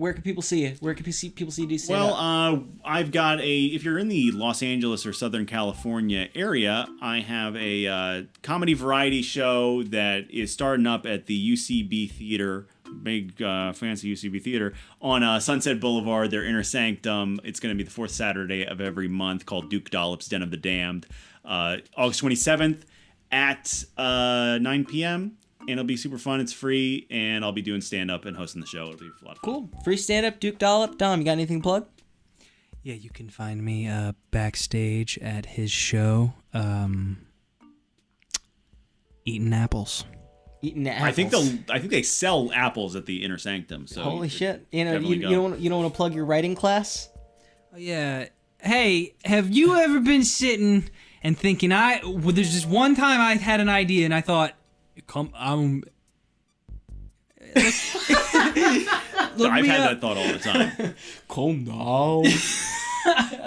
where can people see you? Where can people see you do stand Well, I've got if you're in the Los Angeles or Southern California area, I have a comedy variety show that is starting up at the UCB Theater, big fancy UCB Theater, on Sunset Boulevard, their Inner Sanctum. It's going to be the fourth Saturday of every month, called Duke Dollop's Den of the Damned. August 27th at 9 p.m. And it'll be super fun. It's free, and I'll be doing stand-up and hosting the show. It'll be a lot of fun. Cool. Free stand-up, Duke Dollop. Dom, you got anything to plug? Yeah, you can find me backstage at his show, eating apples. Eating apples. I think they sell apples at the Inner Sanctum. So holy shit! You definitely go. don't want to plug your writing class? Oh yeah. Hey, have you ever been sitting and thinking? There's just one time I had an idea and I thought, I've had that thought all the time. Calm down.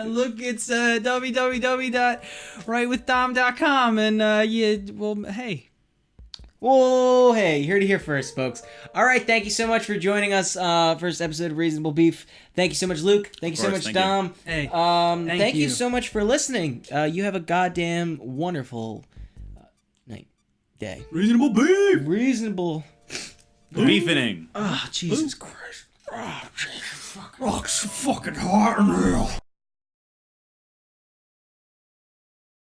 Look, it's www.writewithdom.com and hey. Whoa, hey, you heard it here first, folks. All right, thank you so much for joining us. First episode of Reasonable Beef. Thank you so much, Luke. Thank you so much, Dom. Hey, thank you so much for listening. You have a goddamn wonderful night, day. Reasonable Beef. Reasonable. Beefing. Oh, Jesus Christ. Oh, Jesus. Rock's fucking hot in hell.